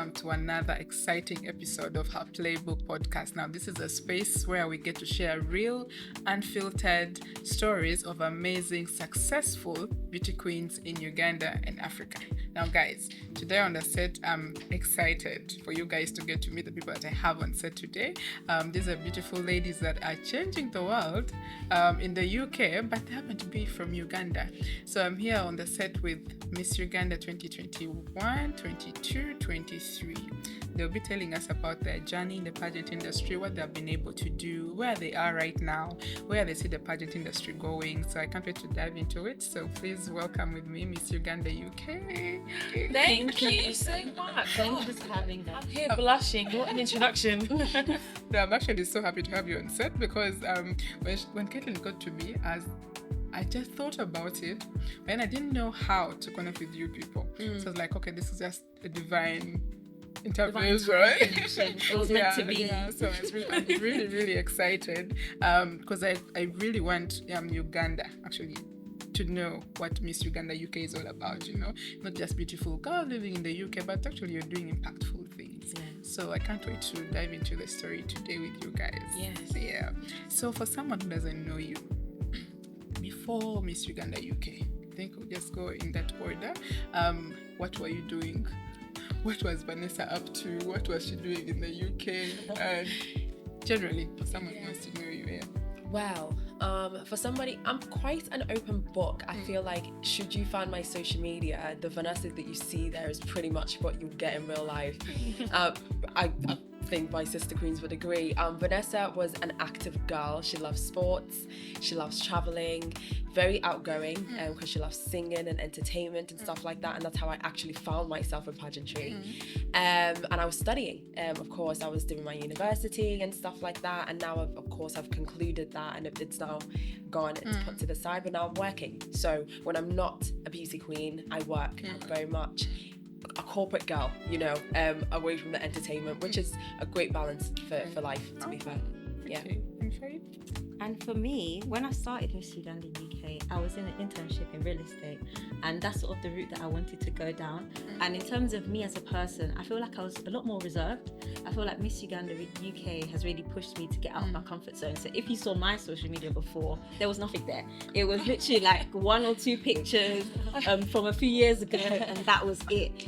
welcome to another exciting episode of our PlayBook podcast. Now, this is a space where we get to share real, unfiltered stories of amazing, successful beauty queens in Uganda and Africa. Now, guys, today on the set, I'm excited for you guys to get to meet the people that I have on set today. These are beautiful ladies that are changing the world in the UK, but they happen to be from Uganda. So I'm here on the set with Miss Uganda 2021, 22, 23. They'll be telling us about their journey in the pageant industry, what they've been able to do, where they are right now, where they see the pageant industry going. So I can't wait to dive into it. So please welcome with me Miss Uganda UK. Thank you so much. Thank you for having us. I'm here blushing. What an introduction. No, I'm actually so happy to have you on set because when Caitlin got to me, I just thought about it and I didn't know how to connect with you people. So I was like, okay, this is just a divine interviews, right? It was meant to be. Yeah, so I'm really, really excited because I really want Uganda actually to know what Miss Uganda UK is all about, you know, not just beautiful girl living in the UK, but actually you're doing impactful things. Yeah. So I can't wait to dive into the story today with you guys. Yes. Yeah. So for someone who doesn't know you, before Miss Uganda UK, I think we'll just go in that order. What were you doing? What was Vanessa up to? What was she doing in the UK? And generally, for someone who wants to know you, yeah. Well, for somebody, I'm quite an open book. I feel like should you find my social media, the Vanessa that you see there is pretty much what you get in real life. I think my sister queens would agree. Vanessa was an active girl. She loves sports. She loves traveling. Very outgoing because she loves singing and entertainment and stuff like that. And that's how I actually found myself in pageantry. And I was studying. Of course, I was doing my university and stuff like that. And now, of course, I've concluded that and it's now gone. It's put to the side. But now I'm working. So when I'm not a beauty queen, I work. I'm very much a corporate girl, you know, away from the entertainment, which is a great balance for life, to be fair. Yeah. Okay. And for me, when I started Miss Uganda UK, I was in an internship in real estate, and that's sort of the route that I wanted to go down. And in terms of me as a person, I feel like I was a lot more reserved. I feel like Miss Uganda UK has really pushed me to get out of my comfort zone. So if you saw my social media before, there was nothing there. It was literally like one or two pictures from a few years ago, and that was it.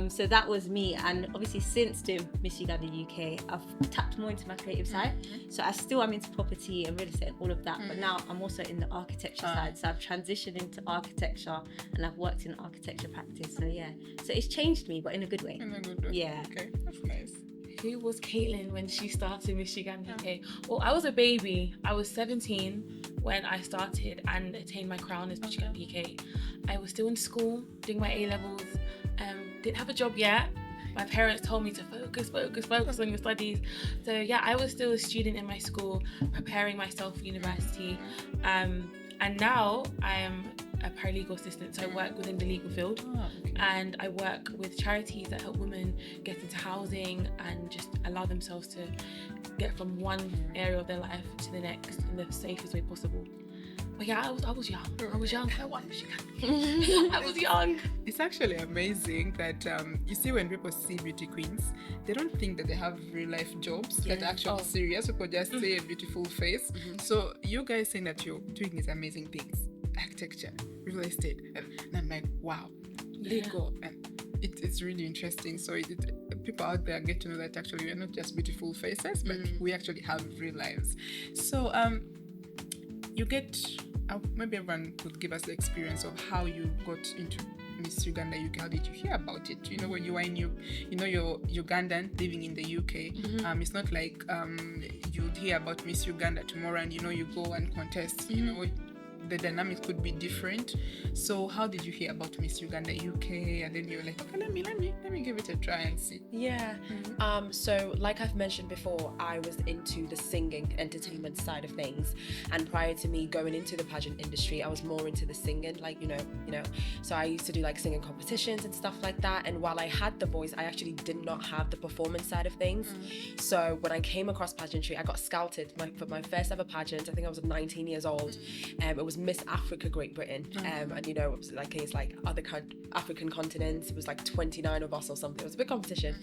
So that was me. And obviously since doing Miss Uganda UK, I've tapped more into my creative side. So I still am into property and real estate and all of that, but now I'm also in the architecture side. So I've transitioned into architecture and I've worked in architecture practice. So yeah, so it's changed me, but in a good way. In a good way. Yeah. Okay, that's nice. Who was Caitlin when she started Miss Uganda UK? Well, I was a baby. I was 17 when I started and attained my crown as Miss Uganda UK. I was still in school doing my A-levels. Didn't have a job yet. My parents told me to focus on your studies. So yeah, I was still a student in my school, preparing myself for university. And now I am a paralegal assistant, so I work within the legal field. And I work with charities that help women get into housing and just allow themselves to get from one area of their life to the next in the safest way possible. But yeah, I was young. I was young. I was young. It's actually amazing that you see when people see beauty queens, they don't think that they have real life jobs that are actually serious. People just say a beautiful face. So you guys saying that you're doing these amazing things, architecture, real estate, and I'm like, wow, legal, and it's really interesting. So people out there get to know that actually we're not just beautiful faces, but we actually have real lives. So you get, maybe everyone could give us the experience of how you got into Miss Uganda UK. How did you hear about it? You know, when you were in you're Ugandan living in the UK. It's not like you'd hear about Miss Uganda tomorrow and you go and contest. You know, the dynamics could be different. So how did you hear about Miss Uganda UK? And then you're like, okay, let me give it a try and see. Yeah. So like I've mentioned before, I was into the singing entertainment side of things, and prior to me going into the pageant industry, I was more into the singing, like you know. So I used to do like singing competitions and stuff like that. And while I had the voice, I actually did not have the performance side of things. So when I came across pageantry, I got scouted for my first ever pageant. I think I was 19 years old. It was Miss Africa Great Britain, and you know, it was like it's like other African continents. It was like 29 of us or something. It was a big competition,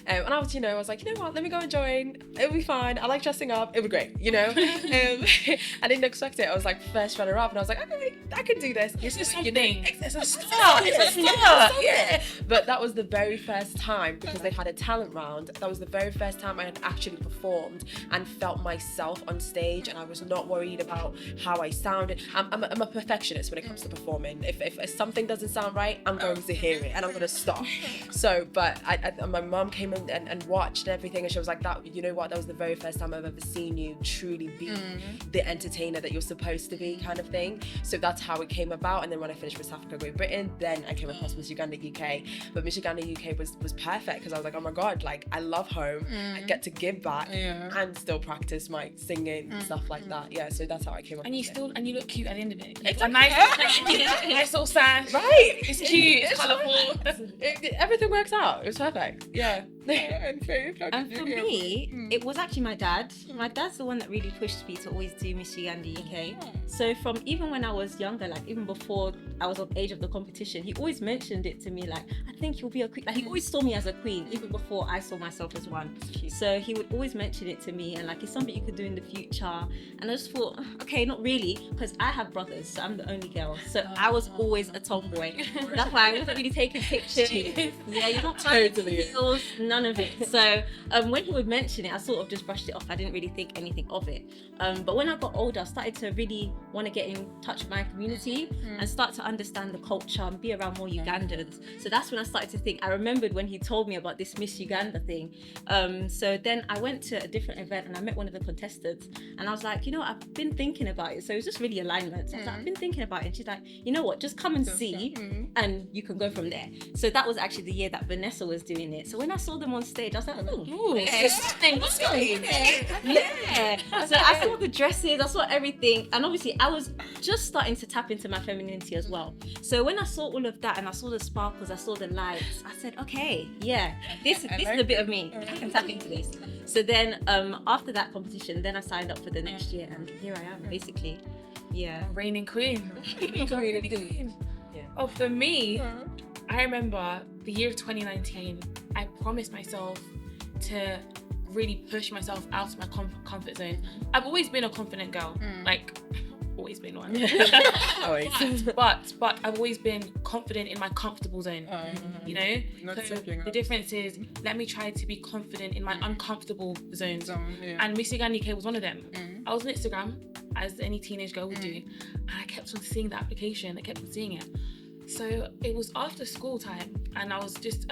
and I was, you know, I was like, you know what, let me go and join. It'll be fine. I like dressing up. It'll be great, you know. I didn't expect it. I was like first runner up, and I was like, okay, I can do this. This is You know, something. it's a start. It's a start. Yeah. But that was the very first time, because they had a talent round. That was the very first time I had actually performed and felt myself on stage, and I was not worried about how I sounded. I'm a perfectionist when it comes to performing. If something doesn't sound right, I'm going to hear it and I'm going to stop. So, but my mom came in and watched everything, and she was like, "That, you know what? That was the very first time I've ever seen you truly be the entertainer that you're supposed to be," kind of thing. So that's how it came about. And then when I finished Miss Africa Great Britain, then I came across Miss Uganda UK. But Miss Uganda UK was perfect, because I was like, oh my god, like I love home. I get to give back and still practice my singing and stuff like that. Yeah, so that's how I came up. And you with it. and you look cute at the end of it. It's Exactly. a nice little sash. Right. It's cute. It's colourful. Everything works out. It was perfect. Yeah. And Faith, how And did for you hear me, it was actually my dad. My dad's the one that really pushed me to always do Miss Uganda UK. So from even when I was younger, like even before I was of age of the competition, he always mentioned it to me, like, I think you'll be a queen. Like he always saw me as a queen, even before I saw myself as one. So he would always mention it to me, and like, it's something you could do in the future. And I just thought, okay, not really, because I have brothers, so I'm the only girl. So I was always a tomboy. That's why I wasn't really taking pictures. Yeah, you're not Totally. heels, none of it. So when he would mention it, I sort of just brushed it off. I didn't really think anything of it. But when I got older, I started to really want to get in touch with my community and start to understand the culture and be around more Ugandans. So that's when I started to think. I remembered when he told me about this Miss Uganda thing. So then I went to a different event and I met one of the contestants, and I was like, you know, I've been thinking about it. So it was just really alignment. So I was like, I've been thinking about it. And she's like, you know what, just come and see and you can go from there. So that was actually the year that Vanessa was doing it. So when I saw them on stage, I was like, Ooh, what's going? yeah. So I saw the dresses, I saw everything, and obviously I was just starting to tap into my femininity as well. So when I saw all of that and I saw the sparkles, I saw the lights, I said, okay, yeah, this is a bit of me. I can tap into this. So then after that competition, then I signed up for the next year, and here I am, basically. Yeah. Reigning queen. Yeah. Oh, for me, I remember the year of 2019, I promised myself to really push myself out of my comfort zone. I've always been a confident girl, like always been one. Always. but I've always been confident in my comfortable zone. You know, Not so stepping the out. difference is, let me try to be confident in my uncomfortable zones. Yeah. And Miss Uganda UK was one of them. I was on Instagram, as any teenage girl would do, and I kept on seeing the application. I kept on seeing it. So it was after school time, and I was just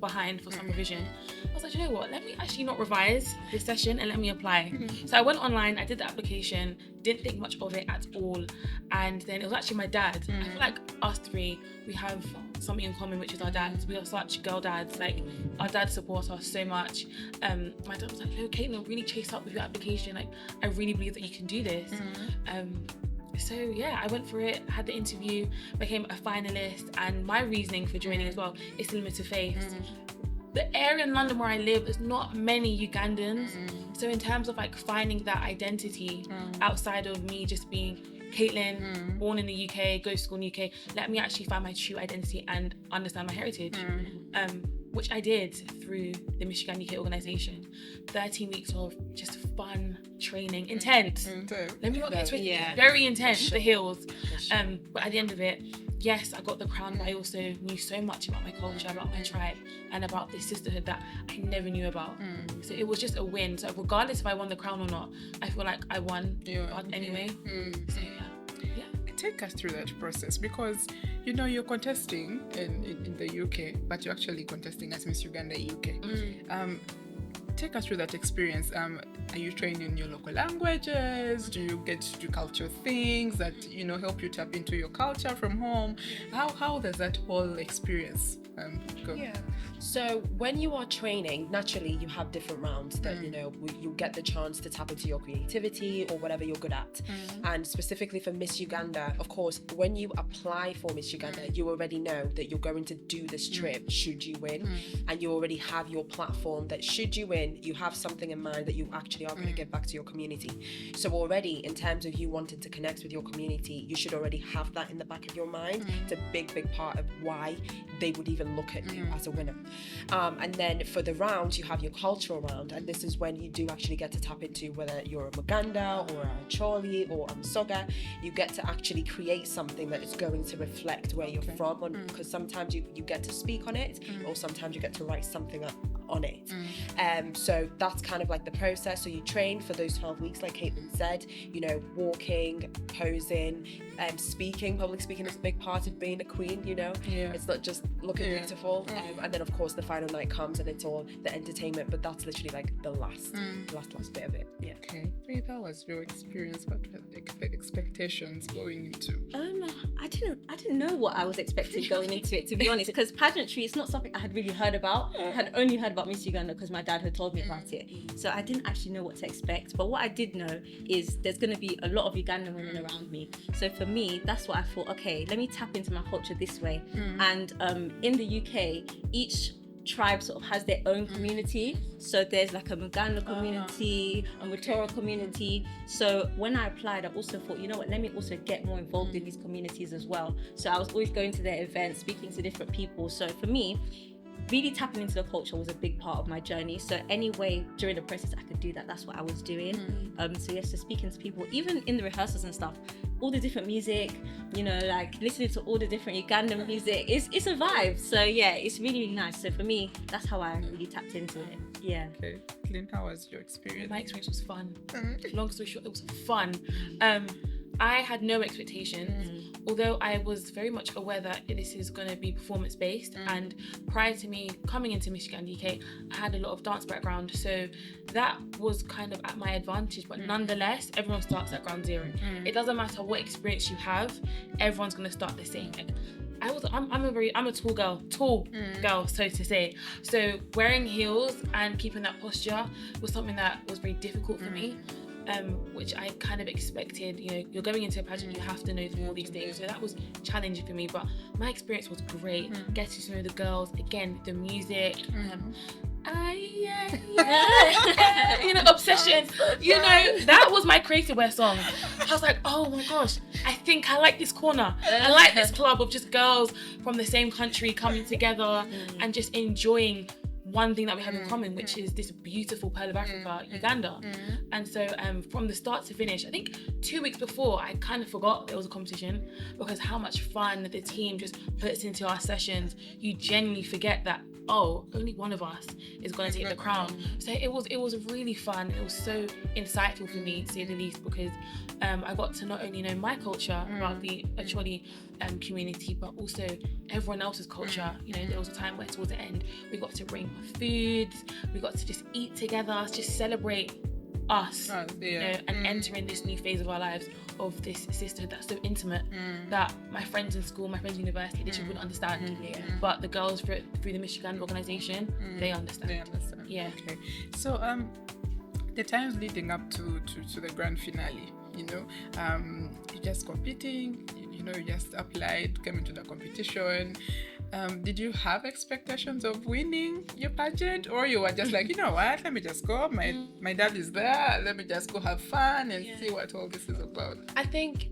behind for some revision. I was like, you know what, let me actually not revise this session and let me apply. So I went online, I did the application, didn't think much of it at all, and then it was actually my dad. I feel like us three, we have something in common, which is our dads. We are such girl dads. Like, our dads support us so much. My dad was like, no, Caitlin, really chase up with your application. Like, I really believe that you can do this. So yeah, I went for it, had the interview, became a finalist, and my reasoning for joining as well is similar to Faith's. The area in London where I live, there's not many Ugandans. So in terms of like finding that identity outside of me just being Caitlin, born in the UK, go to school in the UK, let me actually find my true identity and understand my heritage. Which I did through the Miss Uganda UK organisation. 13 weeks of just fun training, intense. Let me not get twisted. Yeah. Very intense, the hills. But at the end of it, yes, I got the crown, but I also knew so much about my culture, about my tribe, and about this sisterhood that I never knew about. So it was just a win. So regardless if I won the crown or not, I feel like I won anyway. So yeah. Take us through that process, because you know you're contesting in the UK, but you're actually contesting as Miss Uganda UK. Take us through that experience. Are you trained in your local languages? Do you get to do cultural things that help you tap into your culture from home? How does that whole experience go? Yeah. So when you are training, naturally you have different rounds that you get the chance to tap into your creativity or whatever you're good at. And specifically for Miss Uganda, of course, when you apply for Miss Uganda, you already know that you're going to do this trip should you win, and you already have your platform that should you win, you have something in mind that you actually are going to give back to your community. So already in terms of you wanting to connect with your community, you should already have that in the back of your mind. It's a big part of why they would even look at you as a winner. And then for the round, you have your cultural round, and this is when you do actually get to tap into whether you're a Muganda or a Choli or a Msoga. You get to actually create something that is going to reflect where you're from, because sometimes you get to speak on it, or sometimes you get to write something up on it. So that's kind of like the process. So you train for those 12 weeks, like Caitlin said, walking, posing, speaking. Public speaking is a big part of being a queen, It's not just looking beautiful. And then of course the final night comes and it's all the entertainment, but that's literally like the last bit of it. Yeah. Okay. That was your experience. What were the expectations going into? I didn't know what I was expecting going into it, to be honest, because pageantry is not something I had really heard about. I had only heard about Miss Uganda because my dad had told me about it. So I didn't actually know what to expect. But what I did know is there's going to be a lot of Ugandan women around me. So for me, that's what I thought, okay, let me tap into my culture this way. And in the UK, each tribe sort of has their own community. So there's like a Muganda community, a Mutoro community. So when I applied, I also thought, let me also get more involved in these communities as well. So I was always going to their events, speaking to different people. So for me, really tapping into the culture was a big part of my journey. So anyway, during the process I could do that, that's what I was doing. So speaking to people, even in the rehearsals and stuff, all the different music, like listening to all the different Ugandan music, it's a vibe. So yeah, it's really, really nice. So for me, that's how I really tapped into it. Yeah. Okay. Clint, how was your experience? My experience was fun. Long story short, it was fun. I had no expectations, although I was very much aware that this is going to be performance based. And prior to me coming into Miss Uganda UK, I had a lot of dance background, so that was kind of at my advantage. But nonetheless, everyone starts at ground zero. It doesn't matter what experience you have, everyone's going to start the same. I'm a tall girl, so to say. So wearing heels and keeping that posture was something that was very difficult for me. Which I kind of expected. You're going into a pageant, you have to know all these things. So that was challenging for me, but my experience was great. Getting to know the girls, again, the music, obsession. That was my creative wear song. I was like, oh my gosh, I think I like this corner. I like this club of just girls from the same country coming together and just enjoying one thing that we have in common, which is this beautiful pearl of Africa, Uganda. And so from the start to finish, I think 2 weeks before, I kind of forgot there was a competition, because how much fun the team just puts into our sessions. You genuinely forget that, only one of us is going to take the crown. So it was really fun. It was so insightful for me, to say the least, because I got to not only know my culture about the Acholi community, but also everyone else's culture. There was a time where towards the end, we got to bring food, we got to just eat together, just celebrate us, and enter in this new phase of our lives, of this sisterhood that's so intimate that my friends in school, my friends in university, they just wouldn't understand. But the girls through the Miss Uganda organization, they understand. Yeah. Okay. So the times leading up to the grand finale, you're just competing, you just applied, came into the competition. Did you have expectations of winning your pageant, or you were just like, what, let me just go, my dad is there, let me just go have fun and see what all this is about? I think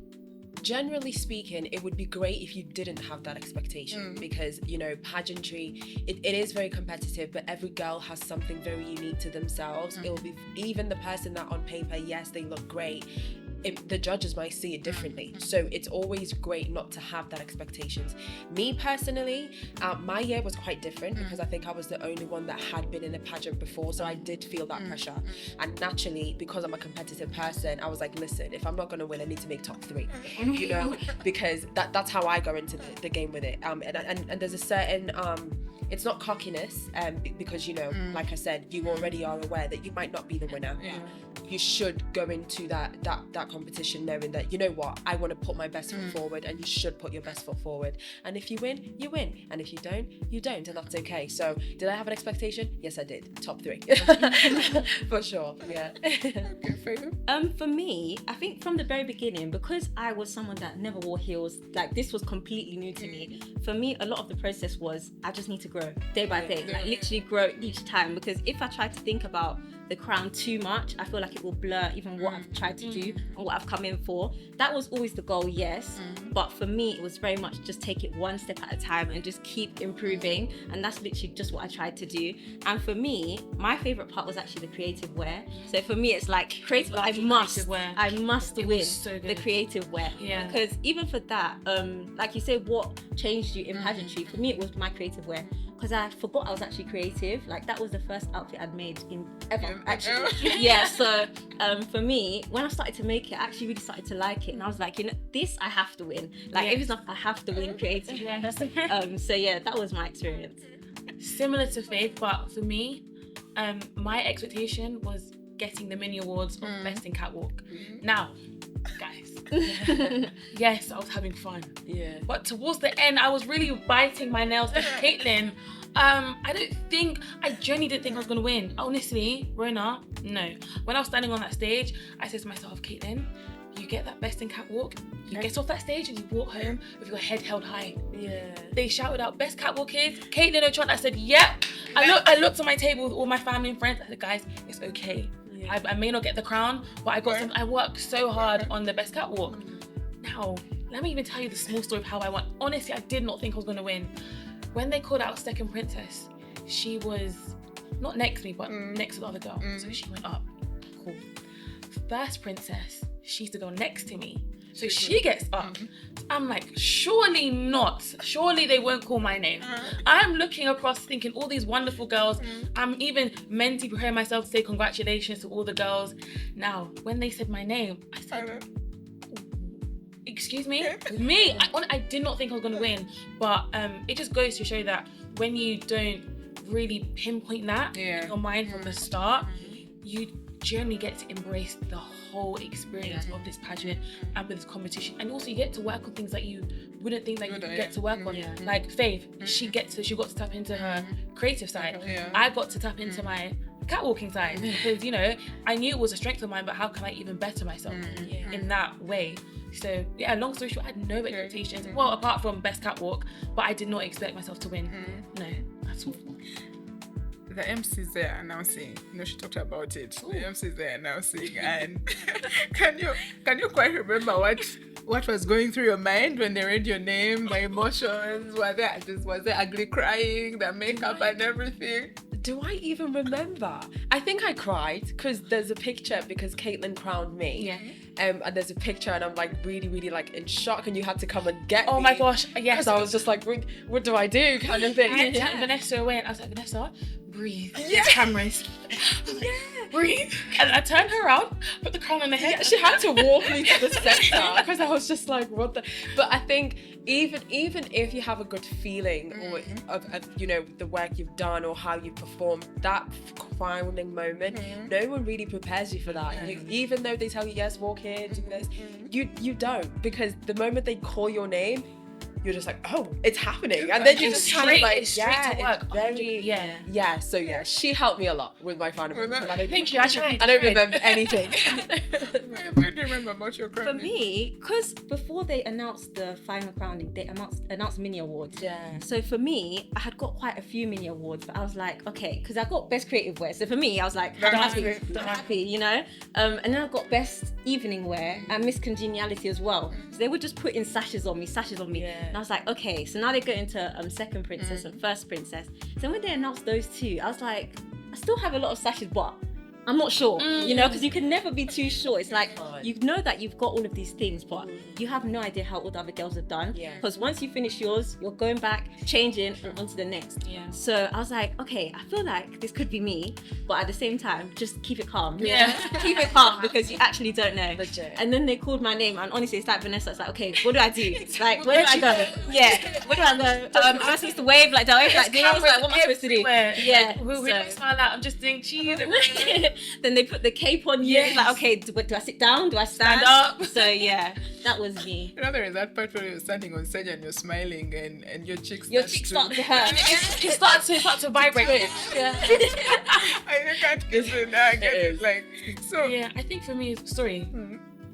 generally speaking, it would be great if you didn't have that expectation, because pageantry, it is very competitive, but every girl has something very unique to themselves. It will be even the person that on paper, yes, they look great, the judges might see it differently. So it's always great not to have that expectations. Me personally, my year was quite different because I think I was the only one that had been in a pageant before, so I did feel that pressure. And naturally, because I'm a competitive person, I was like, listen, if I'm not going to win, I need to make top 3, because that's how I go into the game with it. And there's a certain it's not cockiness, because, you know, like I said, you already are aware that you might not be the winner. Yeah. You should go into that competition knowing that, you know what, I want to put my best foot forward, and you should put your best foot forward. And if you win, you win. And if you don't, you don't, and that's okay. So did I have an expectation? Yes, I did. Top 3. For sure. Yeah. Okay, favorite? For me, I think from the very beginning, because I was someone that never wore heels, like this was completely new to me. For me, a lot of the process was I just need to grow day by day, like literally grow each time. Because if I try to think about the crown too much, I feel like it will blur even what I've tried to do and what I've come in for. That was always the goal, yes, but for me it was very much just take it one step at a time and just keep improving, and that's literally just what I tried to do. And for me, my favorite part was actually the creative wear. So for me it's like creative, I must win so the creative wear, because even for that, like you say, what changed you in pageantry, for me it was my creative wear, because I forgot I was actually creative. Like that was the first outfit I'd made in ever, actually. Yeah, so for me, when I started to make it, I actually really started to like it, and I was like, you know, this I have to win. Like if it's not, I have to win creative. So yeah, that was my experience. Similar to Faith, but for me, my expectation was getting the mini awards of Best in Catwalk. Now, guys, yes, I was having fun. Yeah. But towards the end, I was really biting my nails. Caitlin, I genuinely didn't think I was gonna win. Honestly, Rona, no. When I was standing on that stage, I said to myself, Caitlin, you get that Best in Catwalk, you get off that stage and you walk home with your head held high. Yeah. They shouted out, Best Catwalk is Caitlin Ochana. I said, yep. I looked at my table with all my family and friends. I said, guys, it's okay. Yeah. I may not get the crown, but I worked so hard on the Best Catwalk. Now, let me even tell you the small story of how I won. Honestly, I did not think I was going to win. When they called out second princess, she was not next to me, but next to the other girl. So she went up. Cool. First princess, she's the girl next to me. So she gets up. I'm like, surely not. Surely they won't call my name. I'm looking across thinking all these wonderful girls. I'm even mentally preparing myself to say congratulations to all the girls. Now, when they said my name, I said, excuse me? Me? I did not think I was going to win. But it just goes to show that when you don't really pinpoint that in your mind from the start, you generally get to embrace the whole experience of this pageant and with this competition, and also you get to work on things that you wouldn't think that you get to work on. Like Faith, she got to tap into her creative side. I got to tap into my catwalking side, because you know, I knew it was a strength of mine, but how can I even better myself in that way? So yeah, long story short, I had no expectations, well, apart from Best Catwalk, but I did not expect myself to win. No, at all. The MC's there announcing. You know, she talked about it. Ooh. The MC's there announcing, and can you quite remember what was going through your mind when they read your name? The emotions, was there ugly crying, the makeup and everything? Do I even remember? I think I cried because there's a picture, because Caitlin crowned me. Yeah. And there's a picture and I'm like really, really like in shock, and you had to come and get me. Oh my gosh, yes. Because I was just like, what do I do kind of thing. I turned Vanessa away and I was like, Vanessa, breathe. Yeah. Cameras. Yeah. Breathe. And I turned her around, put the crown on her head. Yeah, she had to walk me to the center because I was just like, what the. But I think even if you have a good feeling or of you know, the work you've done or how you performed, that crowning moment, no one really prepares you for that. Even though they tell you, yes, walk here, do this, you don't, because the moment they call your name, you're just like, oh, it's happening, and then you just kind of like, straight to work. So she helped me a lot with my final. Thank you. I don't remember anything. What do you remember about your crowning? For me, because before they announced the final crowning, they announced mini awards. Yeah. So for me, I had got quite a few mini awards, but I was like, okay, because I got best creative wear. So for me, I was like, I'm happy, you know. And then I got best evening wear and Miss Congeniality as well. So they were just putting sashes on me. Yeah. And I was like, okay, so now they go into second princess and first princess. So when they announced those two, I was like, I still have a lot of sashes, but I'm not sure, you know, because you can never be too sure. It's like you know that you've got all of these things, but you have no idea how all the other girls have done. Yeah. Because once you finish yours, you're going back, changing, and on to the next. Yeah. So I was like, okay, I feel like this could be me, but at the same time, just keep it calm. Yeah. Keep it calm because you actually don't know. Legit. And then they called my name, and honestly, it's like Vanessa. It's like, okay, what do I do? It's like, where do I go? Yeah, where do I go? Am I supposed to wave? Like, do I wave like this? Like, what am I supposed to do? Yeah. So- We smile out. I'm just doing cheese. then they put the cape on you. It's like, okay, do I sit down? Do I stand up. So yeah, that was me. You know, there is that part where you're standing on stage and you're smiling and your cheeks Start to hurt. It starts to vibrate. Yeah. I can't get it now. I get It it. is. Like, so. Yeah, I think for me,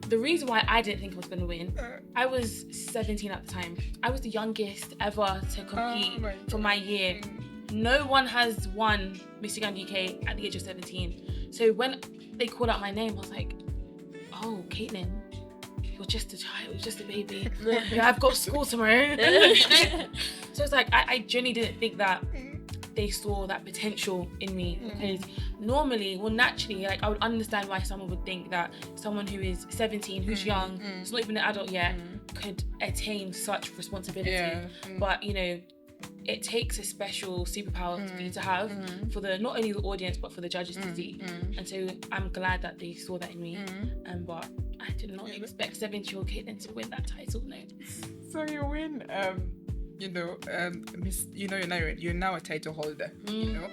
the reason why I didn't think I was going to win, I was 17 at the time. I was the youngest ever to compete for my year. No one has won Miss Uganda UK at the age of 17. So when they called out my name, I was like, oh, Caitlin, you're just a child, you're just a baby. Yeah, I've got school tomorrow. So it's like, I genuinely didn't think that they saw that potential in me, because normally, naturally, like I would understand why someone would think that someone who is 17, who's young, it's not even an adult yet, could attain such responsibility. Yeah. But you know, it takes a special superpower for you to have for not only the audience but for the judges to see. And so I'm glad that they saw that in me. But I did not expect 17-year-old Caitlin to win that title. No. So you win, Miss, you're now a title holder, you know.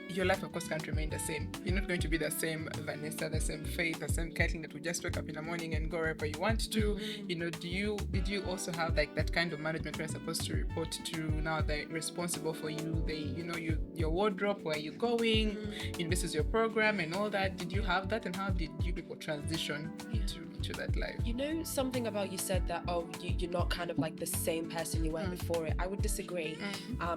Your life, of course, can't remain the same. You're not going to be the same Vanessa, the same Faith, the same Caitlin that would just wake up in the morning and go wherever you want to. You know, did you also have like that kind of management where you're supposed to report to now they're responsible for you? Your wardrobe, where you're going, this is your program and all that. Did you have that, and how did you people transition to that life? You know, something about you said that, you're not kind of like the same person you were before it. I would disagree.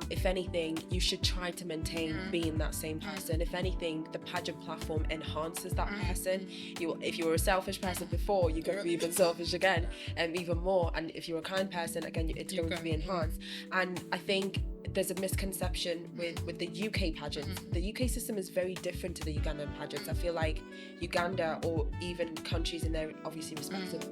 If anything, you should try to maintain being that same person. If anything, the pageant platform enhances that person. If you were a selfish person before, you're going to be even selfish again, and even more. And if you're a kind person, again, it's going to be enhanced. And I think there's a misconception with the UK pageants. The UK system is very different to the Ugandan pageants. I feel like Uganda, or even countries in their obviously respective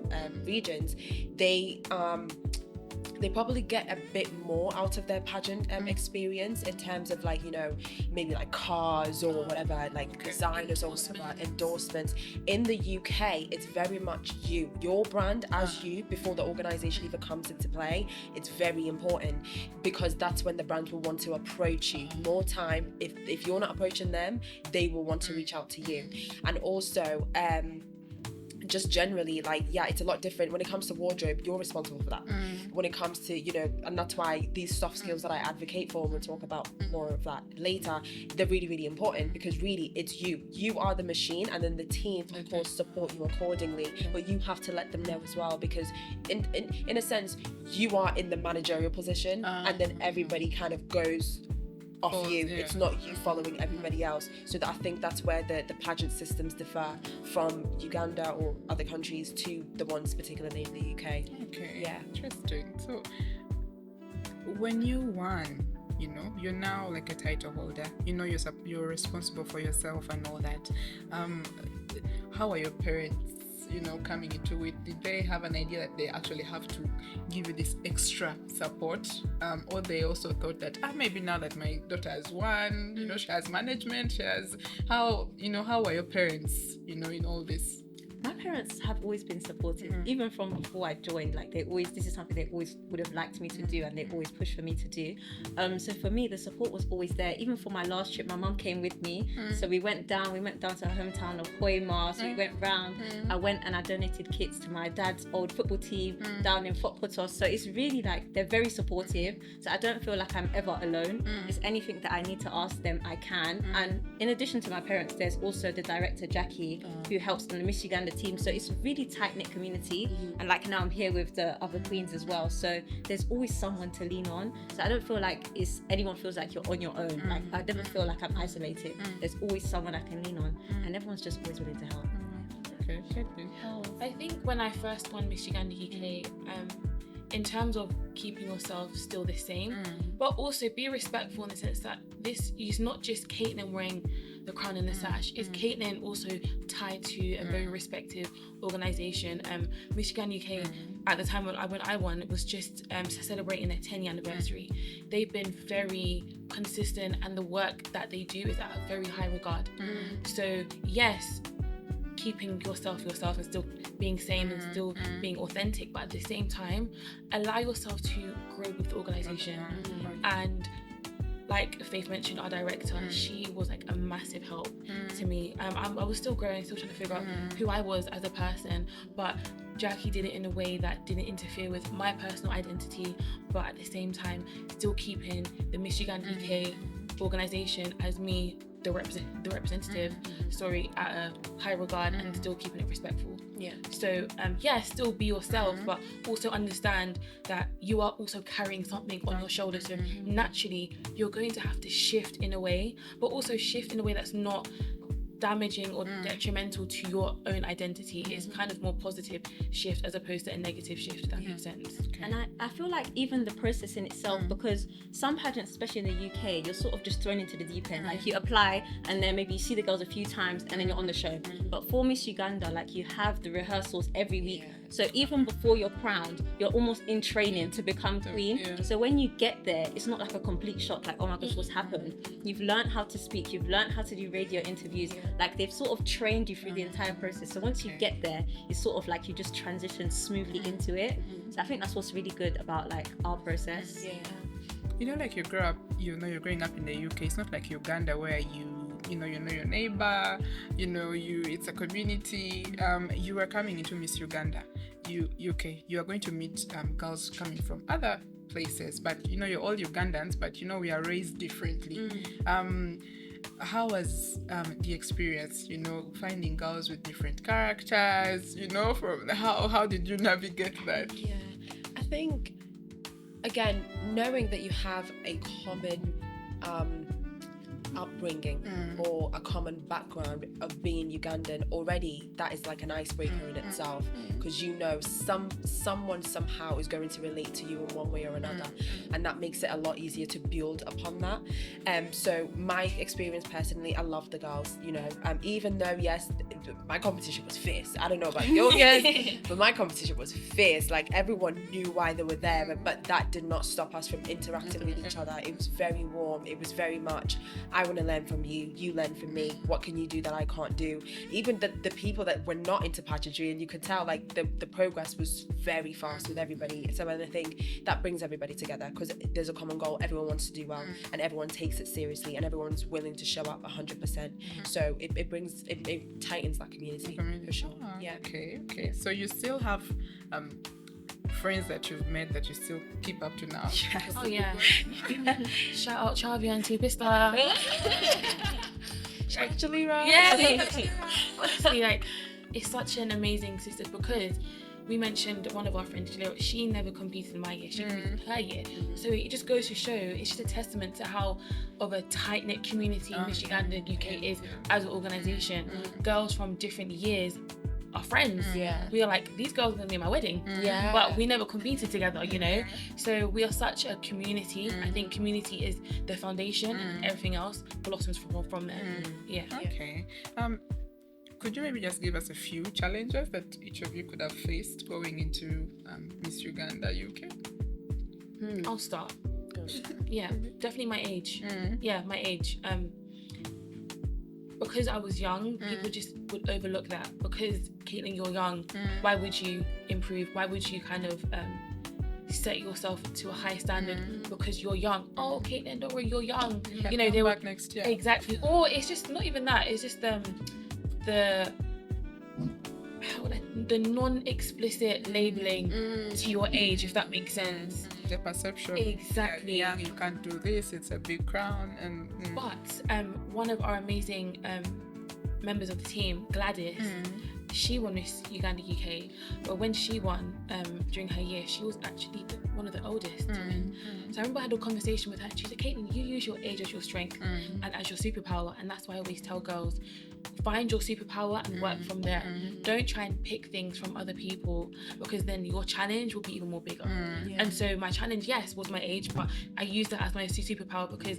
regions, they probably get a bit more out of their pageant experience in terms of, like, you know, maybe like cars or whatever, like designers or whatever, endorsements. In the UK, it's very much your brand as you before the organisation even comes into play. It's very important, because that's when the brands will want to approach you more time. If you're not approaching them, they will want to reach out to you. And also just generally, like, yeah, it's a lot different when it comes to wardrobe. You're responsible for that. When it comes to, you know, and that's why these soft skills that I advocate for, and we'll talk about more of that later, they're really, really important, because really it's you are the machine, and then the team of course support you accordingly, but you have to let them know as well, because in a sense you are in the managerial position, and then everybody kind of goes off you. Yeah. It's not you following everybody else. So that I think that's where the pageant systems differ from Uganda or other countries to the ones particularly in the UK. Okay. Yeah. Interesting. So when you won, you know, you're now like a title holder. You know, you're responsible for yourself and all that. How are your parents, you know, coming into it? Did they have an idea that they actually have to give you this extra support, or they also thought that maybe now that my daughter has won, you know, she has management, how are your parents, you know, in all this? My parents have always been supportive, even from before I joined. Like, this is something they always would have liked me to do, and they always pushed for me to do. So for me, the support was always there. Even for my last trip, my mum came with me. So we went down to her hometown of Hoima. So we went round. I went and I donated kits to my dad's old football team down in Fort Potos. So it's really like, they're very supportive. So I don't feel like I'm ever alone. It's anything that I need to ask them, I can. And in addition to my parents, there's also the director, Jackie, who helps on the Miss Uganda team. So it's a really tight-knit community, and like now I'm here with the other queens as well, so there's always someone to lean on. So I don't feel like anyone feels like you're on your own. Like, I never feel like I'm isolated. There's always someone I can lean on, and everyone's just always willing to help. Okay. I think when I first won Miss Uganda UK, in terms of keeping yourself still the same, but also be respectful in the sense that this is not just Caitlin wearing the crown and the sash. It's Caitlin also tied to a very respected organisation. Miss Uganda UK, at the time when I won, it was just celebrating their 10-year anniversary. They've been very consistent, and the work that they do is at a very high regard. So yes, keeping yourself and still being sane and still being authentic, but at the same time allow yourself to grow with the organisation. And like Faith mentioned, our director, she was like a massive help to me. I was still growing, still trying to figure out who I was as a person, but Jackie did it in a way that didn't interfere with my personal identity, but at the same time still keeping the Miss Uganda UK organisation as me, the representative, at a high regard, and still keeping it respectful. So still be yourself, but also understand that you are also carrying something on your shoulders. So naturally you're going to have to shift in a way, but also shift in a way that's not damaging or detrimental to your own identity. It's kind of more positive shift as opposed to a negative shift, if that makes sense. And I feel like even the process in itself, because some pageants, especially in the UK, you're sort of just thrown into the deep end. Like you apply and then maybe you see the girls a few times and then you're on the show. But for Miss Uganda, like you have the rehearsals every week. So even before you're crowned, you're almost in training to become queen. So when you get there, it's not like a complete shock, like, oh my gosh, what's happened? You've learned how to speak, you've learned how to do radio interviews. Like they've sort of trained you through the entire process. So once you get there, it's sort of like you just transition smoothly into it. So I think that's what's really good about like our process. You know, like you grow up, you're growing up in the UK. It's not like Uganda where you know your neighbor, it's a community. You are coming into Miss Uganda UK. You are going to meet girls coming from other places, but you're all Ugandans, but we are raised differently. How was the experience, finding girls with different characters, from how did you navigate that? I think, again, knowing that you have a common upbringing or a common background of being Ugandan already, that is like an icebreaker in itself, because someone somehow is going to relate to you in one way or another, and that makes it a lot easier to build upon that. So my experience personally, I love the girls, even though yes, my competition was fierce. I don't know about yours, but my competition was fierce. Like everyone knew why they were there, but that did not stop us from interacting with each other. It was very warm. It was very much, I want to learn from you, you learn from me. What can you do that I can't do? Even the people that were not into pageantry, and you could tell like the progress was very fast with everybody. So I think that brings everybody together, because there's a common goal. Everyone wants to do well, and everyone takes it seriously, and everyone's willing to show up 100%. So it tightens that community for sure. Okay. So you still have friends that you've met that you still keep up to now? Yes. Oh yeah. Shout out Chavi and T-Pista. Actually, right? Yeah. Honestly, like it's such an amazing sister, because we mentioned one of our friends, she never competed in my year, she competed in her year. So it just goes to show, it's just a testament to how of a tight-knit community Miss Uganda UK is as an organisation. Girls from different years are friends. We are like, these girls are gonna be at my wedding, but we never competed together, So we are such a community. I think community is the foundation, and everything else blossoms from there. Okay. Could you maybe just give us a few challenges that each of you could have faced going into Miss Uganda UK? I'll start. Yeah, definitely my age. Yeah, my age. Because I was young, people just would overlook that. Because Caitlin, you're young, why would you improve? Why would you kind of set yourself to a high standard because you're young? Oh, Caitlin, don't worry, you're young. They were back next year. Exactly. Or it's just not even that. It's just the non-explicit labeling to your age, if that makes sense. The perception. Exactly. Young, you can't do this. It's a big crown. But one of our amazing members of the team, Gladys, she won Miss Uganda UK, but when she won during her year, she was actually one of the oldest to win. So I remember I had a conversation with her. She said, Caitlin, you use your age as your strength and as your superpower, and that's why I always tell girls, find your superpower and work from there. Don't try and pick things from other people, because then your challenge will be even more bigger. And so my challenge, yes, was my age, but I used that as my superpower, because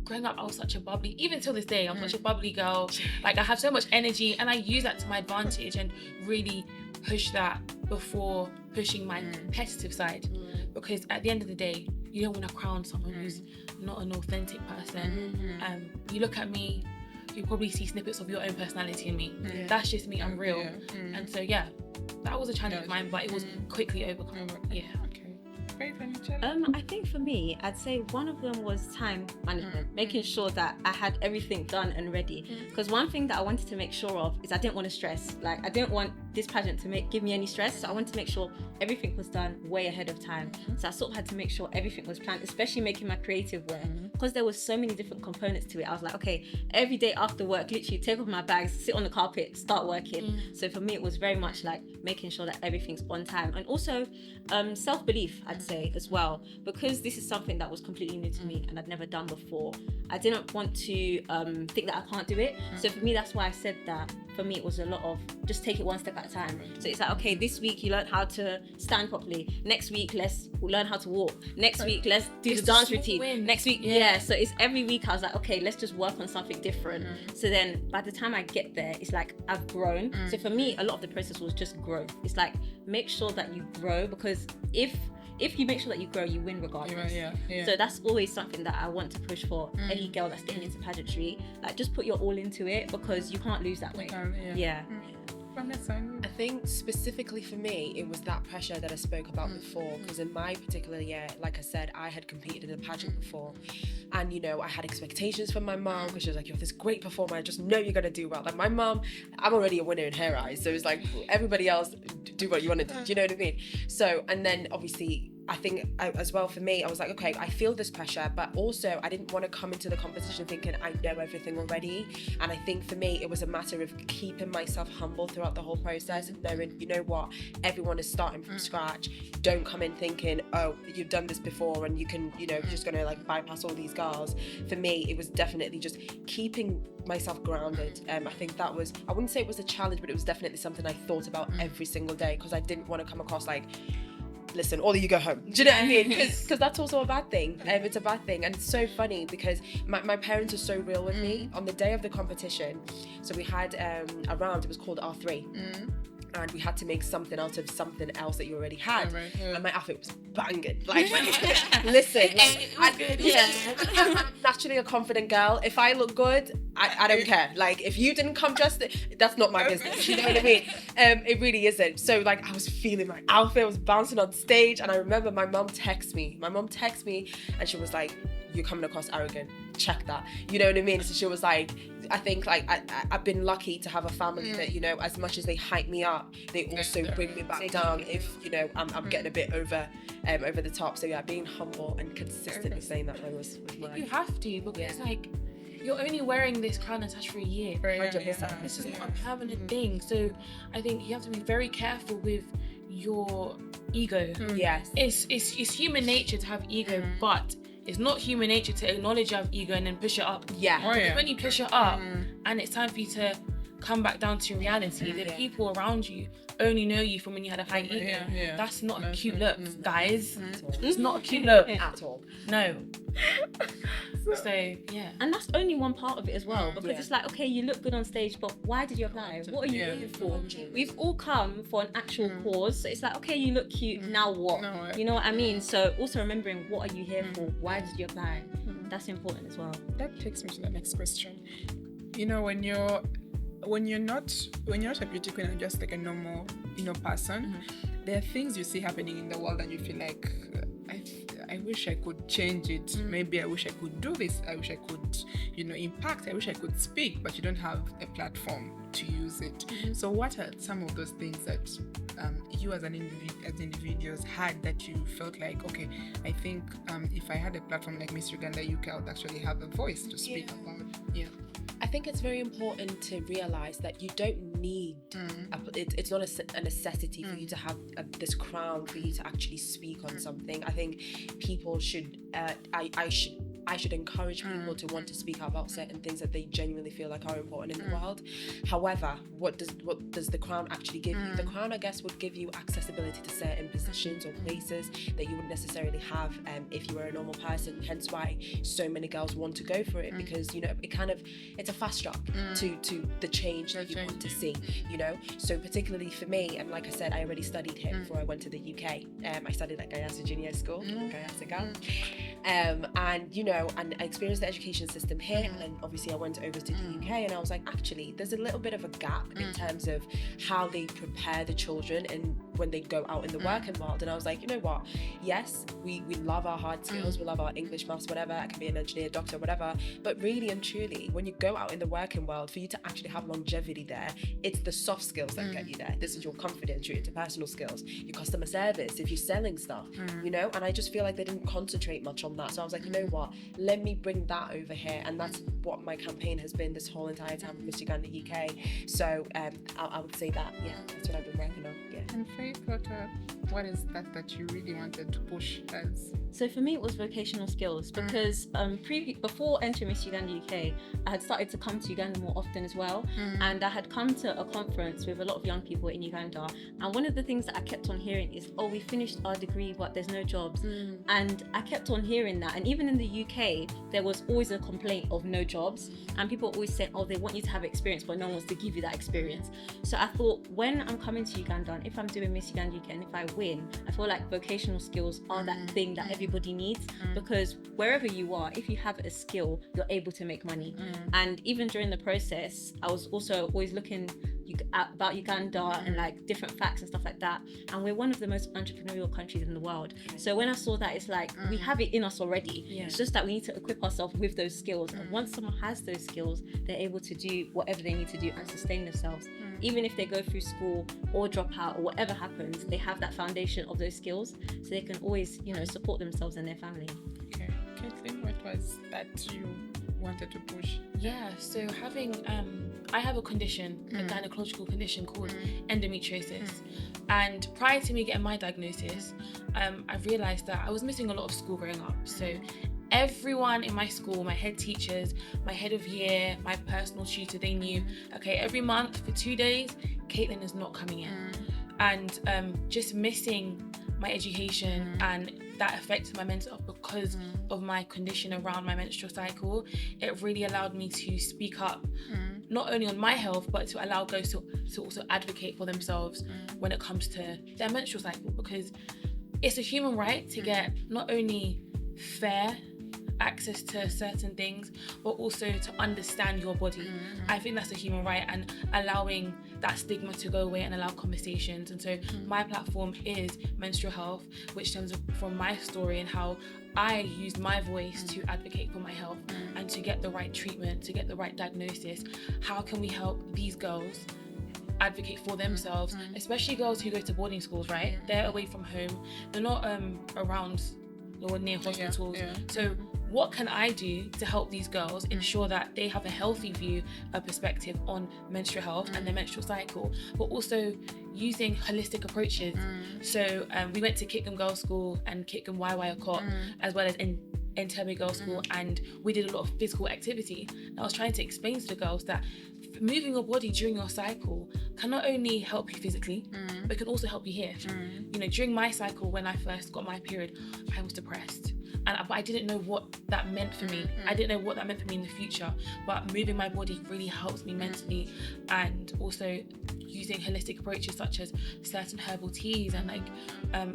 growing up I was such a bubbly, even till this day I'm such a bubbly girl. Like, I have so much energy, and I use that to my advantage and really push that before pushing my competitive side, because at the end of the day, you don't want to crown someone who's not an authentic person. You look at me, you probably see snippets of your own personality in me. That's just me, I'm real. And so that was a challenge of mine, but it was quickly overcome. I think for me, I'd say one of them was time management, making sure that I had everything done and ready. Because one thing that I wanted to make sure of is I didn't want to stress. Like, I didn't want this pageant to give me any stress. So I wanted to make sure everything was done way ahead of time. So I sort of had to make sure everything was planned, especially making my creative wear. Because there was so many different components to it. I was like, okay, every day after work, literally take off my bags, sit on the carpet, start working. So for me, it was very much like making sure that everything's on time. And also self-belief, I'd say, as well, because this is something that was completely new to me and I'd never done before. I didn't want to think that I can't do it. So for me, that's why I said that for me it was a lot of just take it one step at a time. So it's like, okay, this week you learned how to stand properly, next week let's learn how to walk, next week let's do the dance routine, next week so it's every week I was like, okay, let's just work on something different. So then by the time I get there, it's like I've grown. So for me, a lot of the process was just growth. It's like, make sure that you grow, because if you make sure that you grow, you win regardless. So that's always something that I want to push for any girl that's getting into pageantry. Like, just put your all into it, because you can't lose that way. I think specifically for me, it was that pressure that I spoke about before, because in my particular year, like I said, I had competed in a pageant before, and you know, I had expectations from my mom, because she was like, you're this great performer, I just know you're gonna do well. Like, my mom, I'm already a winner in her eyes, so it's like, everybody else, do what you want to do, do you know what I mean? So, and then obviously I think as well for me, I was like, okay, I feel this pressure, but also I didn't want to come into the competition thinking I know everything already. And I think for me, it was a matter of keeping myself humble throughout the whole process and knowing, you know what, everyone is starting from scratch. Don't come in thinking, oh, you've done this before and you can, you know, just gonna like bypass all these girls. For me, it was definitely just keeping myself grounded. I think that was, I wouldn't say it was a challenge, but it was definitely something I thought about every single day, because I didn't want to come across like, listen, all of you go home. Do you know what I mean? Because that's also a bad thing. It's a bad thing. And it's so funny because my parents are so real with me. On the day of the competition, so we had a round, it was called R3. And we had to make something out of something else that you already had. And my outfit was banging. Like, listen, I'm naturally a confident girl. If I look good, I don't care. Like, if you didn't come dressed, that's not my business. You know what I mean? It really isn't. So, like, I was feeling my outfit, I was bouncing on stage. And I remember my mom texted me. And she was like, you're coming across arrogant. Check that. You know what I mean? So she was like, I think like I've been lucky to have a family that, you know, as much as they hype me up, they also bring me back down if, you know, I'm getting a bit over the top. So yeah, being humble and consistently saying that was my... You have to, because it's like, you're only wearing this crown and sash for a year. 100%. This is not a permanent thing. So I think you have to be very careful with your ego. Yes. It's human nature to have ego, but it's not human nature to acknowledge you have ego and then push it up. When you push it up and it's time for you to come back down to reality, the people around you only know you from when you had a high ego. That's not a cute look, guys. It's not a cute look at all. No. So yeah. And that's only one part of it as well, because it's like, okay, you look good on stage, but why did you apply? What are you here for? We've all come for an actual cause. So it's like, okay, you look cute, now what? You know what I mean? So also remembering, what are you here for? Why did you apply? That's important as well. That takes me to the next question. You know, when you're not a beauty queen and just like a normal, you know, person, there are things you see happening in the world and you feel like, I wish I could change it. Maybe I wish I could do this. I wish I could, you know, impact. I wish I could speak, but you don't have a platform to use it. So what are some of those things that you as individuals had that you felt like, okay, I think if I had a platform like Miss Uganda UK, I would actually have a voice to speak about? I think it's very important to realize that you don't need it's not a necessity for you to have this crown for you to actually speak on something. I think people should I should encourage people to want to speak out about certain things that they genuinely feel like are important in the world. However, what does the crown actually give you? The crown, I guess, would give you accessibility to certain positions or places that you wouldn't necessarily have if you were a normal person. Hence why so many girls want to go for it, because it's a fast track to the change that you want to see. So particularly for me, and like I said, I already studied here before I went to the UK. I studied at Gayasa Junior School, Gayasa Girl. And I experienced the education system here, and then obviously I went over to the UK, and I was like, actually, there's a little bit of a gap in terms of how they prepare the children and when they go out in the working world. And I was like, you know what? Yes, we love our hard skills, we love our English, maths, whatever. I can be an engineer, doctor, whatever. But really and truly, when you go out in the working world, for you to actually have longevity there, it's the soft skills that get you there. This is your confidence, your interpersonal skills, your customer service, if you're selling stuff, and I just feel like they didn't concentrate much on that. So I was like, you know what? Let me bring that over here. And that's what my campaign has been this whole entire time with Miss Uganda UK. So I would say that, that's what I've been working on. Yeah. And Faith, what is that you really wanted to push as? So for me, it was vocational skills, because before entering Miss Uganda UK, I had started to come to Uganda more often as well. And I had come to a conference with a lot of young people in Uganda. And one of the things that I kept on hearing is, oh, we finished our degree, but there's no jobs. And I kept on hearing that. And even in the UK, there was always a complaint of no jobs. And people always said, oh, they want you to have experience, but no one wants to give you that experience. So I thought, when I'm coming to Uganda, and if I'm doing Miss Uganda UK, and if I win, I feel like vocational skills are that thing that everybody needs, because wherever you are, if you have a skill, you're able to make money. And even during the process, I was also always looking about Uganda and like different facts and stuff like that, and we're one of the most entrepreneurial countries in the world. So when I saw that, it's like we have it in us already. It's just that we need to equip ourselves with those skills, and once someone has those skills, they're able to do whatever they need to do and sustain themselves. Even if they go through school or drop out or whatever happens, they have that foundation of those skills, so they can always support themselves and their family. Okay, Caitlin, what was that you wanted to push? So having I have a condition, a gynecological condition called endometriosis, and prior to me getting my diagnosis, I realized that I was missing a lot of school growing up. So everyone in my school, my head teachers, my head of year, my personal tutor, they knew, okay, every month for 2 days, Caitlin is not coming in. And just missing my education, and that affected my mental health because of my condition around my menstrual cycle. It really allowed me to speak up, not only on my health, but to allow girls to also advocate for themselves when it comes to their menstrual cycle, because it's a human right to get not only fair access to certain things, but also to understand your body. I think that's a human right, and allowing that stigma to go away and allow conversations. And so my platform is menstrual health, which stems from my story and how I used my voice to advocate for my health and to get the right treatment, to get the right diagnosis. How can we help these girls advocate for themselves, especially girls who go to boarding schools, right? They're away from home, they're not around or near hospitals. So what can I do to help these girls ensure that they have a healthy view, a perspective on menstrual health and their menstrual cycle, but also using holistic approaches? So we went to Kitcombe Girls School and Kitcombe YY as well as in Entebbe Girls School, and we did a lot of physical activity. And I was trying to explain to the girls that moving your body during your cycle can not only help you physically, but it can also help you here. During my cycle, when I first got my period, I was depressed. But I didn't know what that meant for me. I didn't know what that meant for me in the future. But moving my body really helps me mentally, and also using holistic approaches such as certain herbal teas, and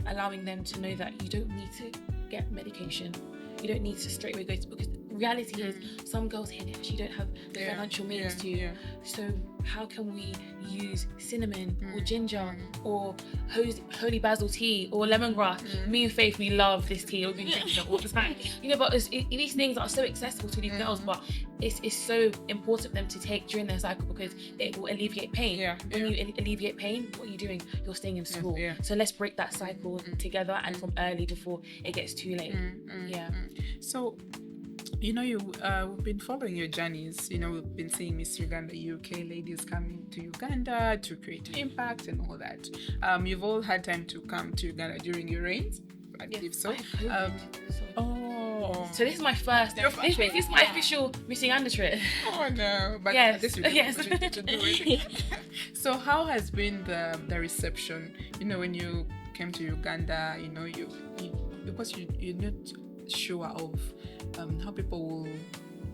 allowing them to know that you don't need to get medication. You don't need to straight away go to, because reality is some girls here, they actually don't have the financial means to. So how can we use cinnamon or ginger or holy basil tea or lemongrass? Me and Faith, we love this tea. We've been drinking it all the time. But these things are so accessible to these girls, but it's so important for them to take during their cycle, because it will alleviate pain. When you alleviate pain, what are you doing? You're staying in school. So let's break that cycle together, and from early before it gets too late. So we've been following your journeys. We've been seeing Miss Uganda UK ladies coming to Uganda to create impact and all that. You've all had time to come to Uganda during your reigns, I believe so. So this is my first. This is my official Miss Uganda trip. Oh no! But Yes. this will be an opportunity to do it. So how has been the reception? When you came to Uganda, you because you're not sure of how people will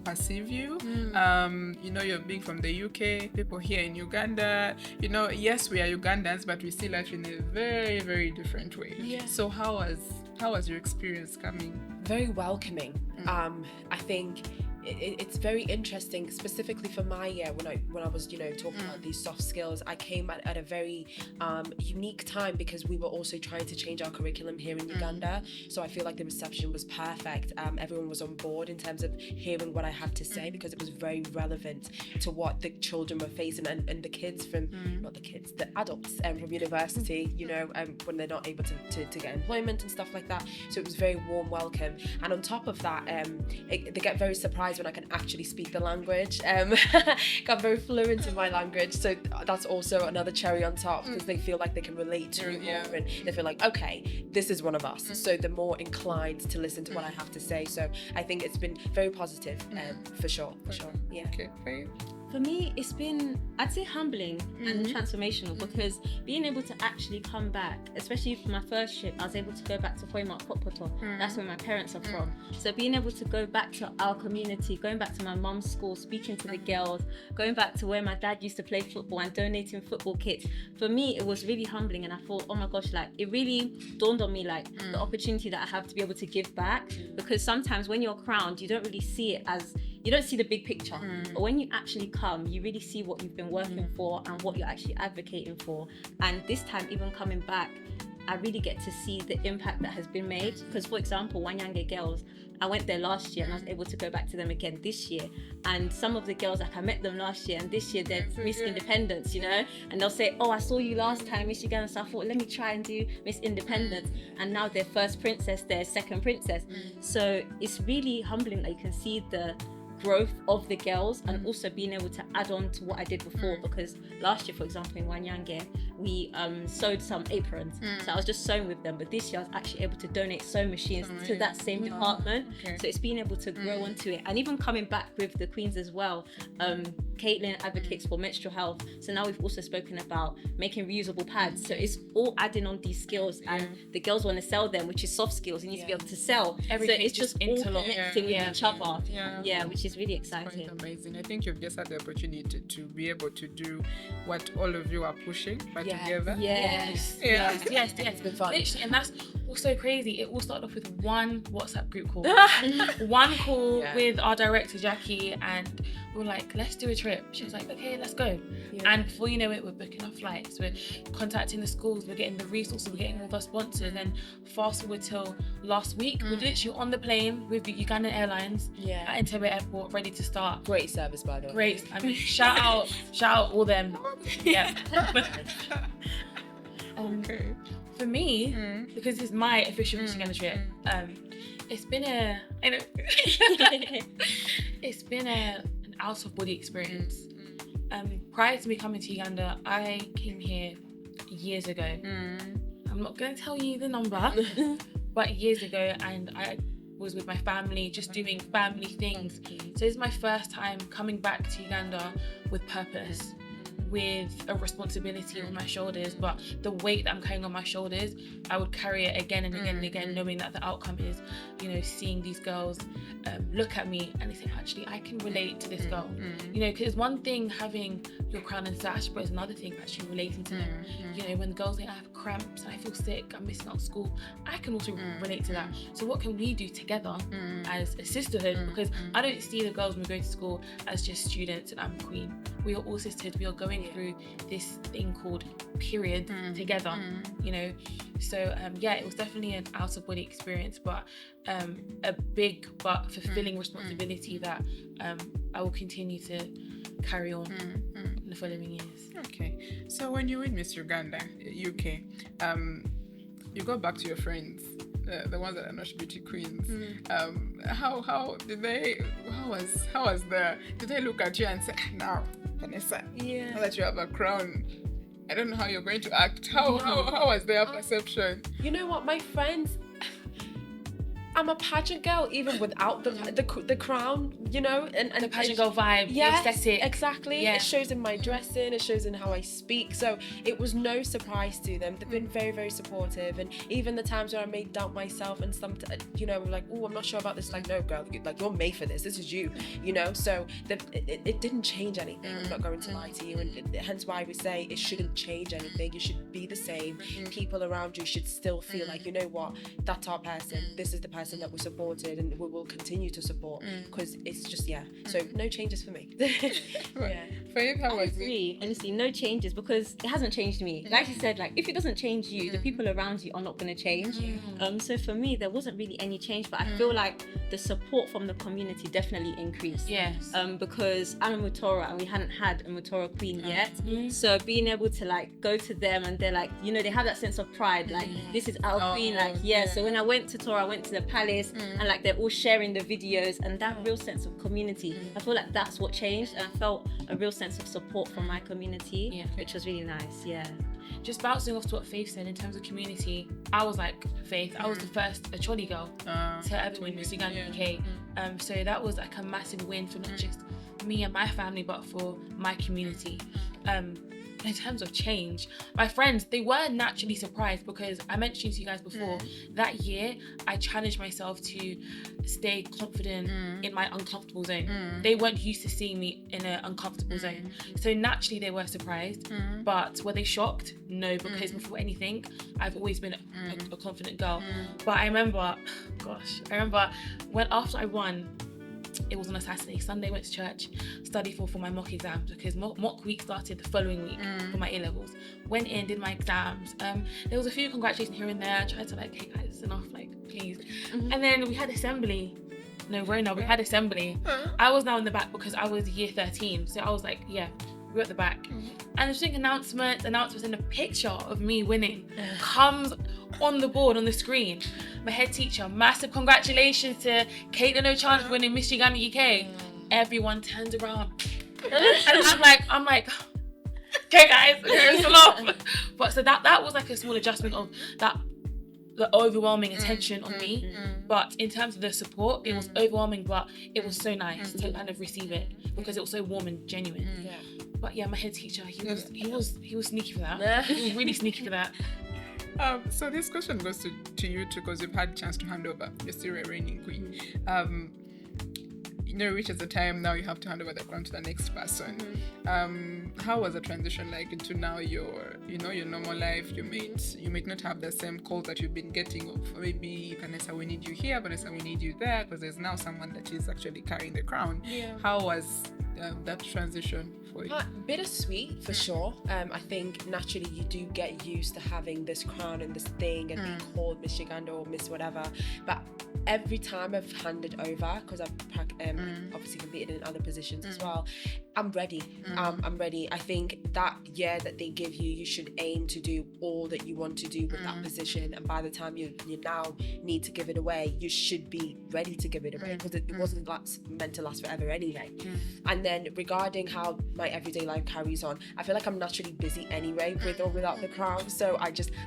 perceive you. You're being from the UK, people here in Uganda, yes, we are Ugandans, but we see life in a very, very different way. Yeah. So how was your experience coming? Very welcoming. I think it's very interesting, specifically for my year when I was talking about these soft skills. I came at a very unique time because we were also trying to change our curriculum here in Uganda. So I feel like the reception was perfect. Everyone was on board in terms of hearing what I had to say, because it was very relevant to what the children were facing and the kids from the adults from university, when they're not able to get employment and stuff like that. So it was very warm welcome. And on top of that, they get very surprised when I can actually speak the language. Got very fluent in my language, so that's also another cherry on top, because they feel like they can relate to me more, and they feel like, okay, this is one of us. So they're more inclined to listen to what I have to say. So I think it's been very positive, for sure. Yeah. Okay, great. For me, it's been, I'd say, humbling and transformational, because being able to actually come back, especially for my first trip, I was able to go back to Hoimak Potpoto. That's where my parents are from. So being able to go back to our community, going back to my mum's school, speaking to the girls, going back to where my dad used to play football and donating football kits, for me, it was really humbling. And I thought, oh my gosh, it really dawned on me, the opportunity that I have to be able to give back. Because sometimes when you're crowned, you don't really see it as, you don't see the big picture. But when you actually come, you really see what you've been working for and what you're actually advocating for. And this time, even coming back, I really get to see the impact that has been made. Because, for example, Wanyange girls, I went there last year and I was able to go back to them again this year. And some of the girls, I met them last year, and this year they're Miss Independence, and they'll say, oh, I saw you last time, Miss Uganda. So I thought, let me try and do Miss Independence. And now they're first princess, they're second princess. So it's really humbling that you can see the growth of the girls, and also being able to add on to what I did before, because last year, for example, in Wanyange, we sewed some aprons, so I was just sewing with them, but this year I was actually able to donate sewing machines to that same department. So it's being able to grow onto it, and even coming back with the queens as well. Caitlin advocates for menstrual health, so now we've also spoken about making reusable pads. So it's all adding on these skills, and the girls want to sell them, which is soft skills. You need to be able to sell. Everything so it's just all connecting with each other. Which is really exciting. Quite amazing. I think you've just had the opportunity to be able to do what all of you are pushing, but together. Yes. It's been fun. Literally, and that's also crazy. It all started off with one WhatsApp group call. One call with our director, Jackie, and we were like, let's do a trip. She was like, okay, let's go. And before you know it, we're booking our flights, we're contacting the schools, we're getting the resources, we're getting all the sponsors. And fast forward till last week, we're literally on the plane with the Ugandan Airlines at Entebbe Airport, ready to start. Great service, by the way. Great. I mean, shout out all them. Yeah. Okay. For me, because this is my official Miss Uganda trip, it's been an out of body experience. Prior to me coming to Uganda, I came here years ago. I'm not going to tell you the number, but years ago, and I was with my family, just doing family things. So it's my first time coming back to Uganda with purpose, with a responsibility on my shoulders, but the weight that I'm carrying on my shoulders, I would carry it again and again and again, knowing that the outcome is, seeing these girls look at me and they say, actually, I can relate to this girl. Because one thing having your crown and sash, but it's another thing actually relating to them. When the girls say, I have cramps and I feel sick, I'm missing out on school, I can also relate to that. So what can we do together as a sisterhood? Because I don't see the girls when we go to school as just students and I'm a queen. We are all sisters. We are going through this thing called period together, So it was definitely an out of body experience, but a big but fulfilling responsibility that I will continue to carry on in the following years. Okay, so when you win Miss Uganda UK, you go back to your friends the ones that are not beauty queens, how did they? Did they look at you and say, now, Vanessa, now that you have a crown, I don't know how you're going to act. How was their perception? You know what, my friends, I'm a pageant girl even without the crown, you know, and the pageant girl vibe, yes, the aesthetic. Exactly. Yeah. It shows in my dressing, it shows in how I speak. So it was no surprise to them. They've been very, very supportive, and even the times where I may doubt myself and some, you know, I'm like, oh, I'm not sure about this. Like, no, girl, you're made for this. This is you, you know. So it didn't change anything. I'm not going to lie to you, and hence why we say it shouldn't change anything. You should be the same. People around you should still feel like, you know what, that's our person. This is the person that we supported and we will continue to support, because it's just so no changes for me. Faith, how I was agree. Honestly, no changes, because it hasn't changed me. Like you said, like if it doesn't change you, the people around you are not going to change. So for me, there wasn't really any change, but I feel like the support from the community definitely increased. Yes. Because I'm a Mutora and we hadn't had a Mutora queen yet. So being able to like go to them and they're like, you know, they have that sense of pride, like this is our queen, like So when I went to Tora, I went to the palace and like they're all sharing the videos, and that real sense of community, I feel like that's what changed, and I felt a real sense of support from my community, which was really nice. Just bouncing off to what Faith said in terms of community, I was like Faith, I was the first Acholi girl to ever win Miss Uganda UK. So that was like a massive win for not just me and my family, but for my community. In terms of change, my friends, they were naturally surprised, because I mentioned to you guys before, that year I challenged myself to stay confident in my uncomfortable zone. They weren't used to seeing me in an uncomfortable zone. So naturally they were surprised, but were they shocked? No, because before anything, I've always been a confident girl. But I remember when after I won, it was on a Saturday. Sunday, went to church, studied for my mock exams, because mock week started the following week for my A-levels. Went in, did my exams. There was a few congratulations here and there. I tried to like, hey guys, it's enough, like please. And then we had assembly. No, Rona, we had assembly. I was now in the back because I was year 13. So I was like, we're at the back. And there's announcements, and a picture of me winning comes on the board, on the screen. My head teacher, massive congratulations to Caitlin Ochana for winning Miss Uganda UK. Everyone turns around. And I'm like, okay guys, here's the love. But so that was like a small adjustment of that, the overwhelming attention on me. But in terms of the support, it was overwhelming, but it was so nice to kind of receive it, because it was so warm and genuine. But my head teacher, he was sneaky for that. He was really sneaky for that. So this question goes to you too, because you've had a chance to hand over. You're still a reigning queen. You know, which is the time now you have to hand over the crown to the next person. How was the transition like into now your normal life? You might not have the same calls that you've been getting of maybe Vanessa, we need you here, Vanessa, we need you there, because there's now someone that is actually carrying the crown. How was that transition for you? Bittersweet for sure. I think naturally you do get used to having this crown and this thing and being called Miss Uganda or Miss whatever, but every time I've handed over, because I've obviously competed in other positions as well, I'm ready. I'm ready. I think that year that they give you, you should aim to do all that you want to do with that position, and by the time you now need to give it away, you should be ready to give it away, because it wasn't meant to last forever anyway. And then regarding how my everyday life carries on, I feel like I'm naturally busy anyway, with or without the crown. So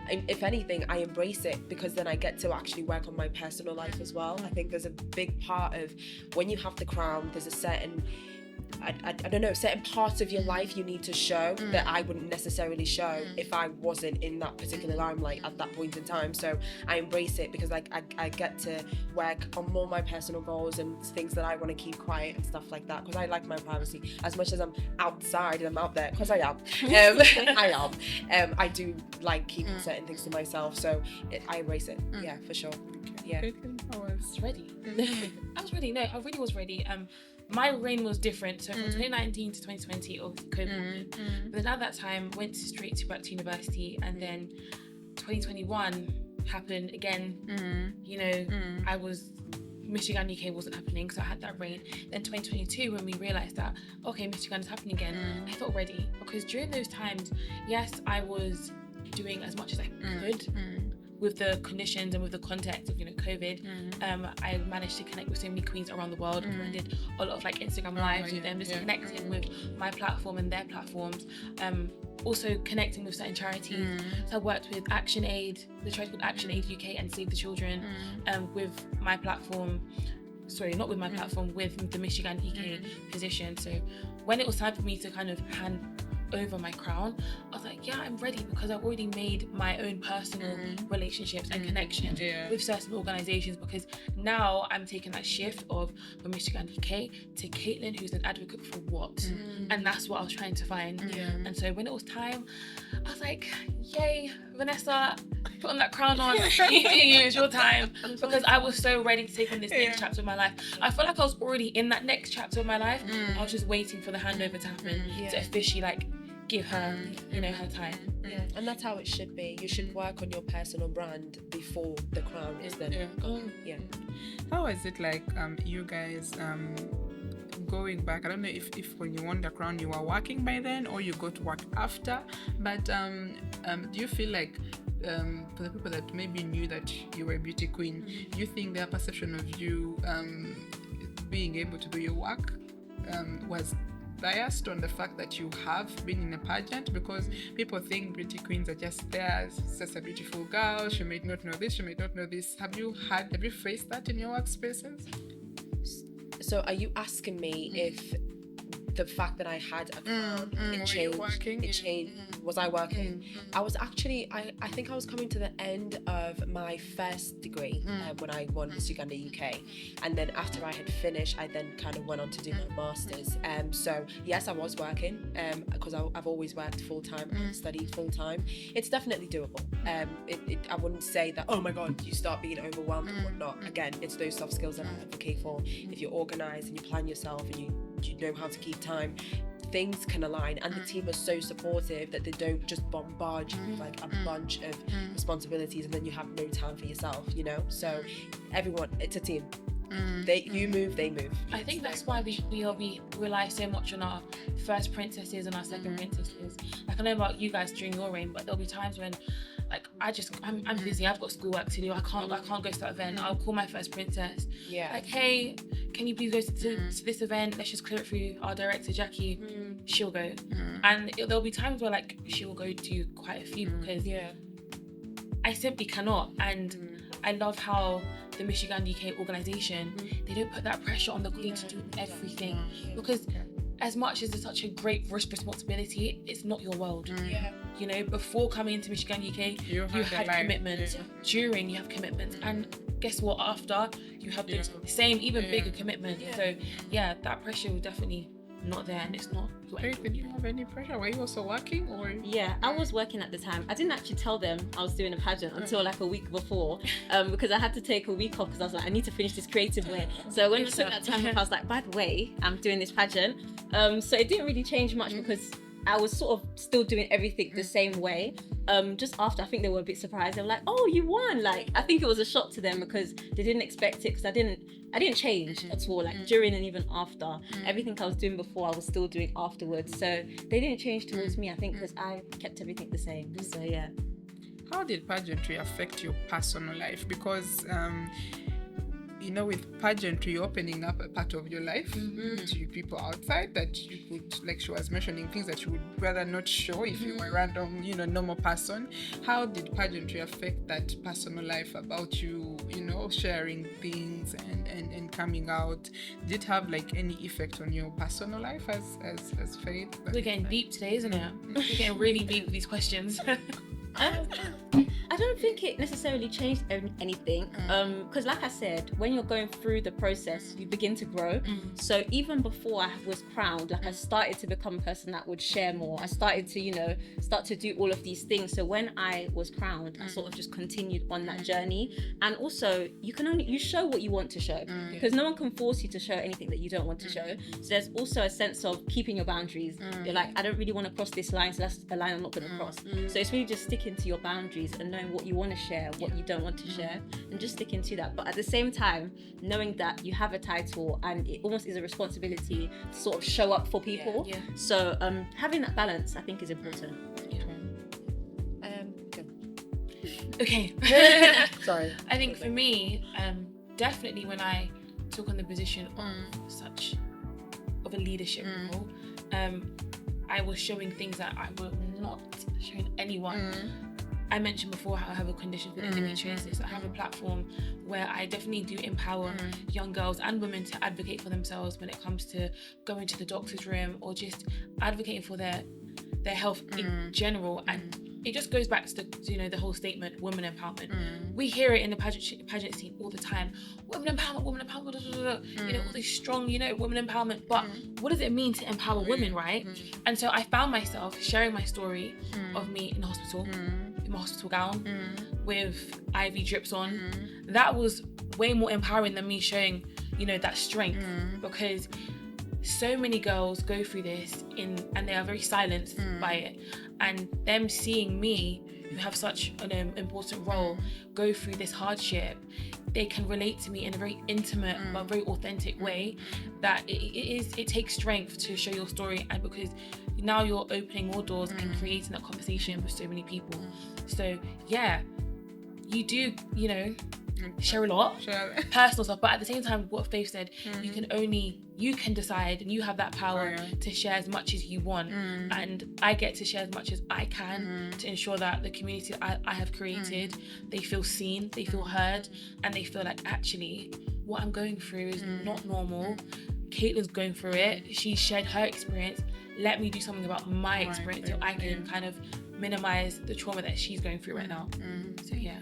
if anything, I embrace it, because then I get to actually work on my personal life as well. I think there's a big part of when you have the crown, there's a certain I don't know, certain parts of your life you need to show that I wouldn't necessarily show if I wasn't in that particular limelight at that point in time. So I embrace it, because like I get to work on more my personal goals and things that I want to keep quiet and stuff like that, because I like my privacy as much as I'm outside and I'm out there, because I am. I do like keeping certain things to myself, so I embrace it. Yeah, for sure. I was ready. I was ready. No, I really was ready. My reign was different. So from 2019 to 2020, obviously COVID. But then at that time, went straight back to university, and then 2021 happened again. I was Miss Uganda UK wasn't happening, so I had that reign. Then 2022, when we realised that Miss Uganda's happening again, I felt ready, because during those times, yes, I was doing as much as I could with the conditions and with the context of COVID, I managed to connect with so many queens around the world. I did a lot of like Instagram lives with them, just connecting with my platform and their platforms. Also connecting with certain charities. So I worked with Action Aid, the charity called Action Aid UK and Save the Children, with my platform. Sorry, not with my platform, with the Miss Uganda UK position. So when it was time for me to kind of hand over my crown, I was like, yeah, I'm ready, because I've already made my own personal relationships and connections with certain organizations, because now I'm taking that shift of from Miss Uganda UK to Caitlin, who's an advocate for what? And that's what I was trying to find. And so when it was time, I was like, yay, Vanessa, put on that crown on. It's your time, because I was so ready to take on this next chapter of my life. I felt like I was already in that next chapter of my life. I was just waiting for the handover to happen to officially like give her, her time. And that's how it should be. You should work on your personal brand before the crown is then. How is it like, you guys, going back? I don't know if when you won the crown you were working by then or you got to work after, but do you feel like for the people that maybe knew that you were a beauty queen, do you think their perception of you being able to do your work was biased on the fact that you have been in a pageant? Because people think beauty queens are just there as just a beautiful girl, she may not know this, she may not know this. Have you faced that in your workspaces? So are you asking me if the fact that I had a crown, it changed? Was I working? I was actually, I think I was coming to the end of my first degree when I won Miss Uganda UK. And then after I had finished, I then kind of went on to do my master's. So yes, I was working because I've always worked full-time and studied full-time. It's definitely doable. I wouldn't say that, oh my God, you start being overwhelmed and whatnot. Again, it's those soft skills that I advocate for. If you're organized and you plan yourself and you know how to keep time, things can align, and the team are so supportive that they don't just bombard you with like a bunch of responsibilities and then you have no time for yourself, so everyone, it's a team. You move, they move. I think that's why we rely so much on our first princesses and our second princesses. Like, I know about you guys during your reign, but there'll be times when like I'm busy, I've got schoolwork to do, I can't go to that event. I'll call my first princess, like, hey, can you please go to this event, let's just clear it through our director Jackie. She'll go. And there'll be times where like she will go to quite a few because I simply cannot. And I love how the Miss Uganda UK organisation, they don't put that pressure on the queen to do everything, because as much as it's such a great responsibility, it's not your world. Before coming into Miss Uganda UK, you had commitments. During, you have commitments, and guess what? After, you have the same, even bigger commitment. So that pressure will definitely not there, and it's not. Did you have any pressure? Were you also working, or? Yeah, I was working at the time. I didn't actually tell them I was doing a pageant until like a week before, because I had to take a week off because I was like, I need to finish this creative way. So when I took that time off, I was like, by the way, I'm doing this pageant. So it didn't really change much because I was sort of still doing everything the same way. Just after, I think they were a bit surprised. They were like, "Oh, you won!" Like, I think it was a shock to them because they didn't expect it. Because I didn't change at all. Like during and even after, everything I was doing before, I was still doing afterwards. So they didn't change towards me. I think because I kept everything the same. So yeah. How did pageantry affect your personal life? Because with pageantry, you're opening up a part of your life to people outside that you could, like she was mentioning, things that you would rather not show if you were a random, normal person. How did pageantry affect that personal life about you, sharing things and coming out? Did it have like any effect on your personal life as Faith? We're getting deep today, isn't it? We're getting really deep with these questions. I don't think it necessarily changed anything, because like I said, when you're going through the process, you begin to grow. So even before I was crowned, like I started to become a person that would share more. I started to, start to do all of these things. So when I was crowned, I sort of just continued on that journey. And also, you show what you want to show, because no one can force you to show anything that you don't want to show. So there's also a sense of keeping your boundaries. You're like, I don't really want to cross this line, so that's a line I'm not going to cross. So it's really just sticking to your boundaries and knowing what you want to share, what you don't want to share, and just sticking to that. But at the same time, knowing that you have a title and it almost is a responsibility to sort of show up for people. So having that balance, I think, is important. Okay. Sorry. I think for me, definitely when I took on the position of a leadership role, I was showing things that I would not show anyone. I mentioned before how I have a condition with endometriosis. I have a platform where I definitely do empower young girls and women to advocate for themselves when it comes to going to the doctor's room or just advocating for their health in general. And it just goes back to the whole statement, women empowerment. We hear it in the pageant scene all the time. Women empowerment, blah, blah, blah. All this strong, women empowerment. But what does it mean to empower women, right? And so I found myself sharing my story of me in hospital, in my hospital gown, with IV drips on. That was way more empowering than me showing, that strength, because so many girls go through this and they are very silenced by it, and them seeing me, who have such an important role, go through this hardship, they can relate to me in a very intimate but very authentic way. That it takes strength to share your story, and because now you're opening more doors and creating that conversation with so many people. So yeah, you do, share a lot, personal stuff, but at the same time, what Faith said, you can decide, and you have that power to share as much as you want, and I get to share as much as I can to ensure that the community I have created, they feel seen, they feel heard, and they feel like actually what I'm going through is not normal. Caitlin's going through it, she shared her experience, let me do something about my experience so I can kind of minimize the trauma that she's going through right now. So yeah.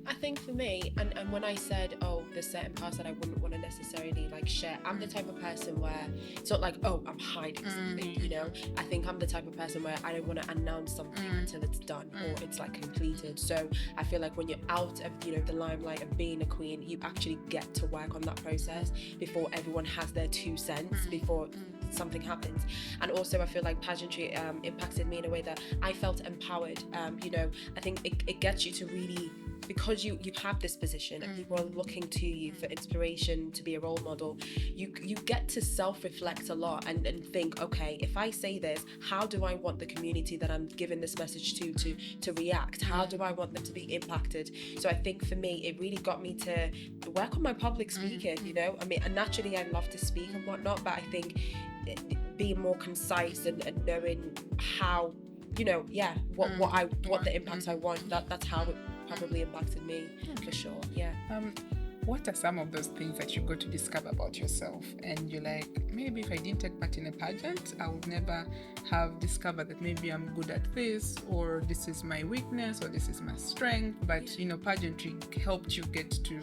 I think for me, and when I said, there's certain parts that I wouldn't want to necessarily share, I'm the type of person where it's not like, I'm hiding something, I think I'm the type of person where I don't want to announce something until it's done or it's completed. So I feel like when you're out of the limelight of being a queen, you actually get to work on that process before everyone has their 2 cents, before something happens. And also I feel like pageantry impacted me in a way that I felt empowered. I think it gets you to really, because you have this position and people are looking to you for inspiration, to be a role model, you get to self-reflect a lot and think, okay, if I say this, how do I want the community that I'm giving this message to react? How do I want them to be impacted? So I think for me, it really got me to work on my public speaking, I mean, and naturally I love to speak and whatnot, but I think being more concise and knowing how, what the impacts I want, that's how it probably impacted me, for sure. Yeah. What are some of those things that you got to discover about yourself and you're like, maybe if I didn't take part in a pageant, I would never have discovered that maybe I'm good at this, or this is my weakness, or this is my strength, but pageantry helped you get to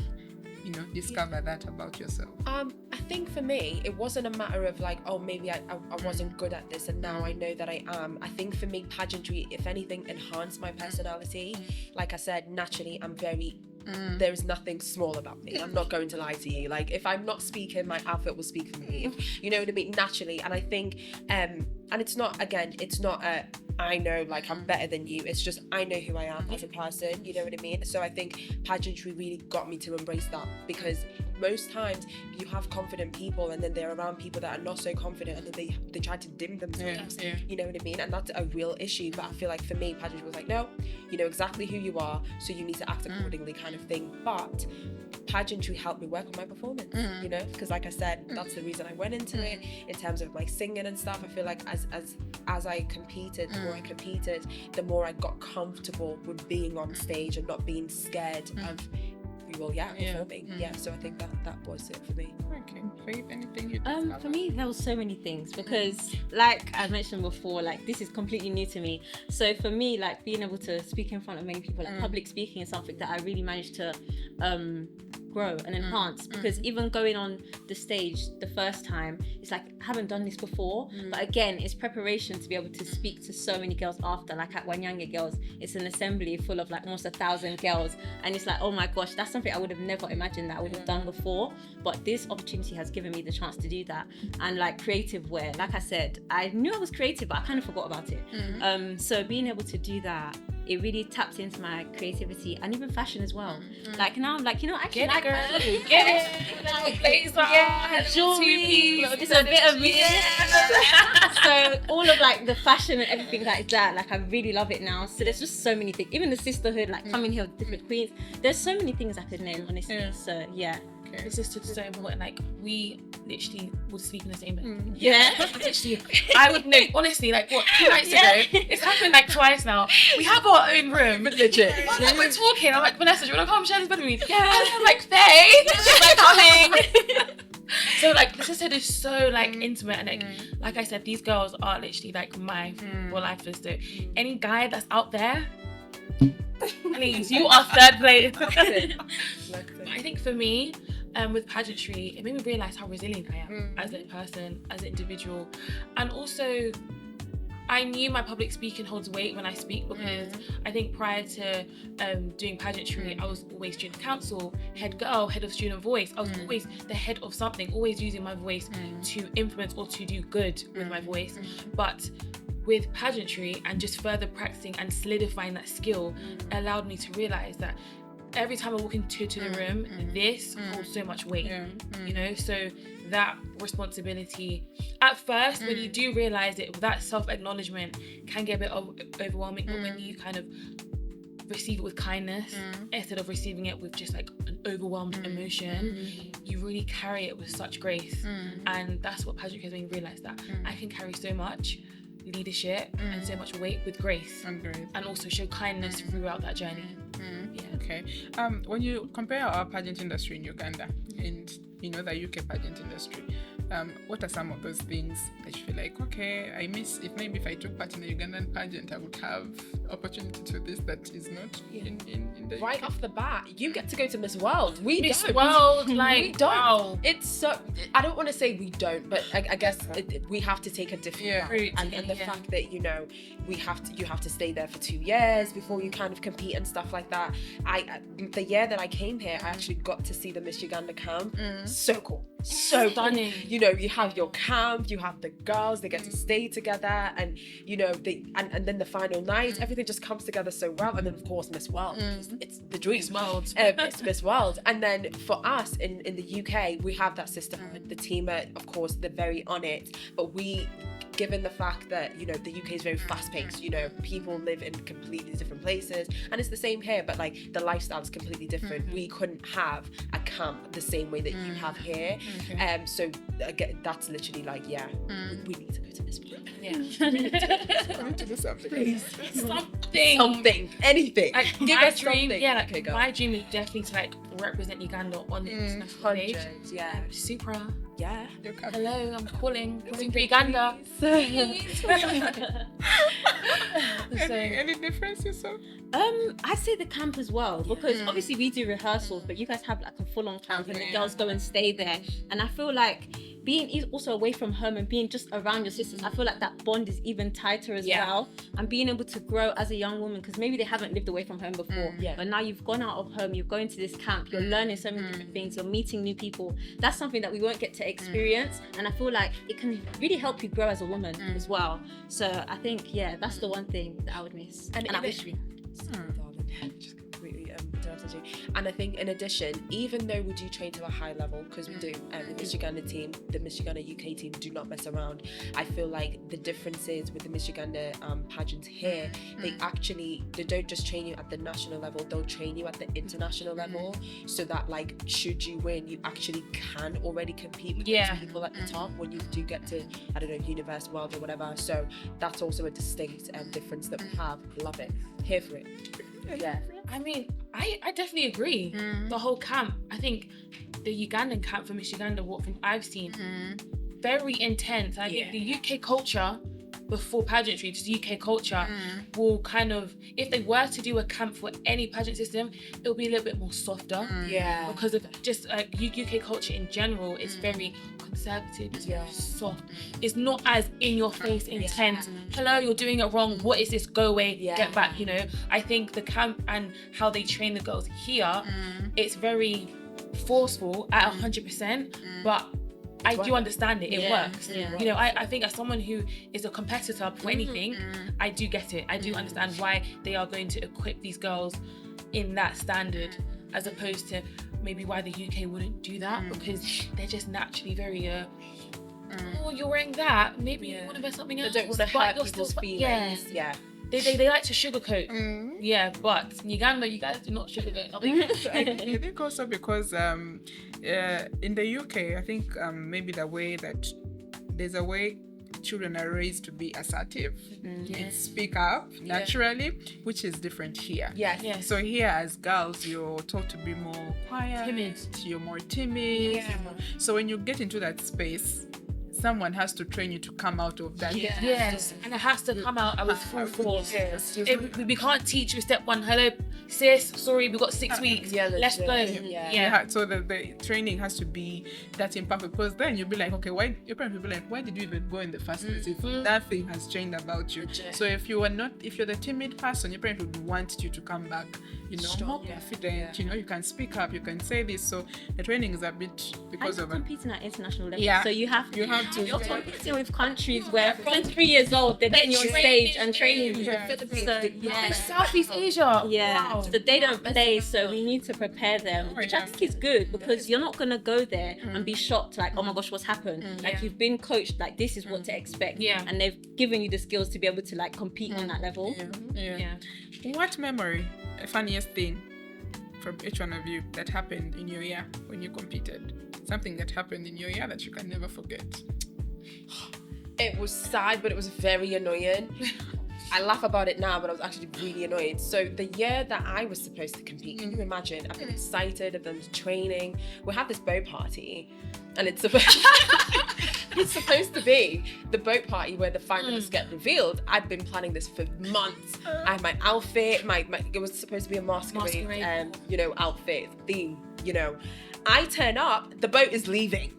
discover that about yourself? I think for me, it wasn't a matter of maybe I wasn't good at this and now I know that I am. I think for me, pageantry, if anything, enhanced my personality. Like I said, naturally, I'm very... There is nothing small about me. I'm not going to lie to you. If I'm not speaking, my outfit will speak for me. You know what I mean? Naturally. And I think, and it's not I know I'm better than you. It's just I know who I am as a person. You know what I mean? So I think pageantry really got me to embrace that, because most times you have confident people and then they're around people that are not so confident and then they try to dim themselves. You know what I mean? And that's a real issue. But I feel like for me, pageantry was no, you know exactly who you are, so you need to act accordingly, kind of thing. But pageantry helped me work on my performance, because like I said, that's the reason I went into it. In terms of my singing and stuff, I feel like as I competed, the more I competed, the more I got comfortable with being on stage and not being scared of performing. So I think that was it for me. Okay, Faith, anything you for me, there was so many things, because like I mentioned before, this is completely new to me. So for me, being able to speak in front of many people, public speaking is something that I really managed to grow and enhance, because even going on the stage the first time, it's I haven't done this before, but again, it's preparation to be able to speak to so many girls after. At Wanyanga Girls, it's an assembly full of almost 1,000 girls, and it's oh my gosh, that's something I would have never imagined that I would have done before. But this opportunity has given me the chance to do that. And creative wear, like I said, I knew I was creative, but I kind of forgot about it. So being able to do that, it really tapped into my creativity, and even fashion as well. Now I'm actually get it, jewelry. It's a bit of me. So all of like the fashion and everything like that, like I really love it now. So there's just so many things. Even the sisterhood, like coming here with different queens. There's so many things I could name, honestly. Yeah. So yeah. Okay. The sisterhood is so important. Like we literally would sleep in the same bed. Yeah. Literally, I would know. Honestly, like what 2 nights ago, it's happened like twice now. We have our own room. Legit. While we're talking, I'm like, Vanessa, do you want to come share this bed with me? Yeah. And I'm like, Faye, she's like coming. So like the sisterhood is so like intimate, and like I said, these girls are literally like my real life sister. Any guy that's out there, please, you are third place. I think for me, with pageantry, it made me realise how resilient I am as a person, as an individual, and also I knew my public speaking holds weight when I speak, because I think prior to doing pageantry, I was always student council, head girl, head of student voice. I was always the head of something, always using my voice to influence or to do good with my voice. But with pageantry and just further practicing and solidifying that skill allowed me to realise that every time I walk into the room, this holds so much weight, you know? So that responsibility, at first, when you do realise it, that self-acknowledgement can get a bit overwhelming, but when you kind of receive it with kindness, instead of receiving it with just like an overwhelmed emotion, you really carry it with such grace. And that's what pageantry has made me realise, that I can carry so much leadership and so much weight with grace, and also show kindness throughout that journey. Okay. When you compare our pageant industry in Uganda and the UK pageant industry, what are some of those things that you feel like, okay, I miss, if I took part in a Ugandan pageant, I would have opportunity to this that is not in the Right UK. off the bat, you get to go to Miss World. We Miss don't. World, like, we don't. wow. It's so, I don't want to say we don't, but I guess we have to take a different route. And the fact that, you have to stay there for 2 years before you kind of compete and stuff like that. The year that I came here, I actually got to see the Miss Uganda camp. So cool. So Stunning. cool. You have your camp, you have the girls, they get to stay together, and and then the final night, everything just comes together so well. And then of course Miss World, it's the dream. Miss World. It's Miss World. And then for us in the UK, we have that sisterhood. The team are, of course, they're very on it, but given the fact that the UK is very fast-paced, people live in completely different places, and it's the same here, but like the lifestyle is completely different. We couldn't have a camp the same way that you have here. So again, that's literally like, we need to go to this place. Come to do something. Please. Something. Anything. Like Give my us dream, something. like Okay, go. my dream is definitely to like represent Uganda on the international stage. Hundreds, yeah. Supra. Yeah. Your camp. Hello, I'm calling for Uganda. Any difference you saw? I'd say the camp as well, because obviously we do rehearsals, but you guys have like a full-on camp, and the girls go and stay there. And I feel like being also away from home and being just around your sisters, I feel like that bond is even tighter as well. And being able to grow as a young woman, because maybe they haven't lived away from home before, but now you've gone out of home, you're going to this camp, you're learning so many different things, you're meeting new people. That's something that we won't get to experience, and I feel like it can really help you grow as a woman as well. So I think that's the one thing that I would miss, and I wish we just completely interrupted you. And I think in addition, even though we do train to a high level, because we do, the Miss Uganda team, the Miss Uganda UK team do not mess around. I feel like the differences with the Miss Uganda pageants here, they don't just train you at the national level, they'll train you at the international level, so that like should you win, you actually can already compete with these people at the top when you do get to, I don't know, Universe World or whatever. So that's also a distinct difference that we have. Love it. Here for it. Yeah. I mean, I definitely agree. The whole camp, I think the Ugandan camp for Miss Uganda, what from I've seen, very intense. I think the UK culture before pageantry, just UK culture, will kind of, if they were to do a camp for any pageant system, it'll be a little bit more softer. Because of just UK culture in general is very conservative, it's very soft. It's not as in your face, intense. Hello, you're doing it wrong. What is this? Go away, get back. I think the camp and how they train the girls here, it's very forceful at 100%, but I do understand it. It works. I think as someone who is a competitor for anything, I do get it. I do understand why they are going to equip these girls in that standard, as opposed to maybe why the UK wouldn't do that, because they're just naturally very oh, you're wearing that, maybe you want to wear something They else. don't want to but hurt you're people's still- feelings. Yeah. They like to sugarcoat. Mm. Yeah, but in Uganda, you guys do not sugarcoat. I think also because in the UK, I think maybe the way that there's a way children are raised to be assertive and speak up naturally, which is different here. Yes. Yes. So here as girls, you're taught to be more quiet, Timid. you're more timid. Yeah. So when you get into that space, someone has to train you to come out of that. Yeah. Yes, and it has to come out with full force. Yes. We can't teach you step one. Hello, sis. Sorry, we've got 6 weeks. Yeah, Let's go. legit. Yeah. So the training has to be that impactful, because then you'll be like, okay, why your parents will be like, why did you even go in the first place if nothing has changed about you? Legit. So if you're the timid person, your parents would want you to come back, more confident. You can speak up, you can say this. So the training is a bit because You're of competing at international level. Yeah. So you have to. You're competing with countries where from 3 years old they're getting you on stage and training you. So Southeast Asia. yeah, Wow. so they don't play, so we need to prepare them, which I think is good, because you're not gonna go there and be shocked like, oh my gosh, what's happened? Like you've been coached, like this is what to expect, Yeah. and they've given you the skills to be able to like compete on that level. Yeah. What memory, funniest thing from each one of you that happened in your year when you competed? Something that happened in your year that you can never forget. It was sad, but it was very annoying. I laugh about it now, but I was actually really annoyed. So the year that I was supposed to compete, can you imagine? I've been excited, I've done training. We have this boat party, and it's supposed to be the boat party where the finalists get revealed. I've been planning this for months. I had my outfit, it was supposed to be a masquerade. Outfit theme. I turn up, the boat is leaving.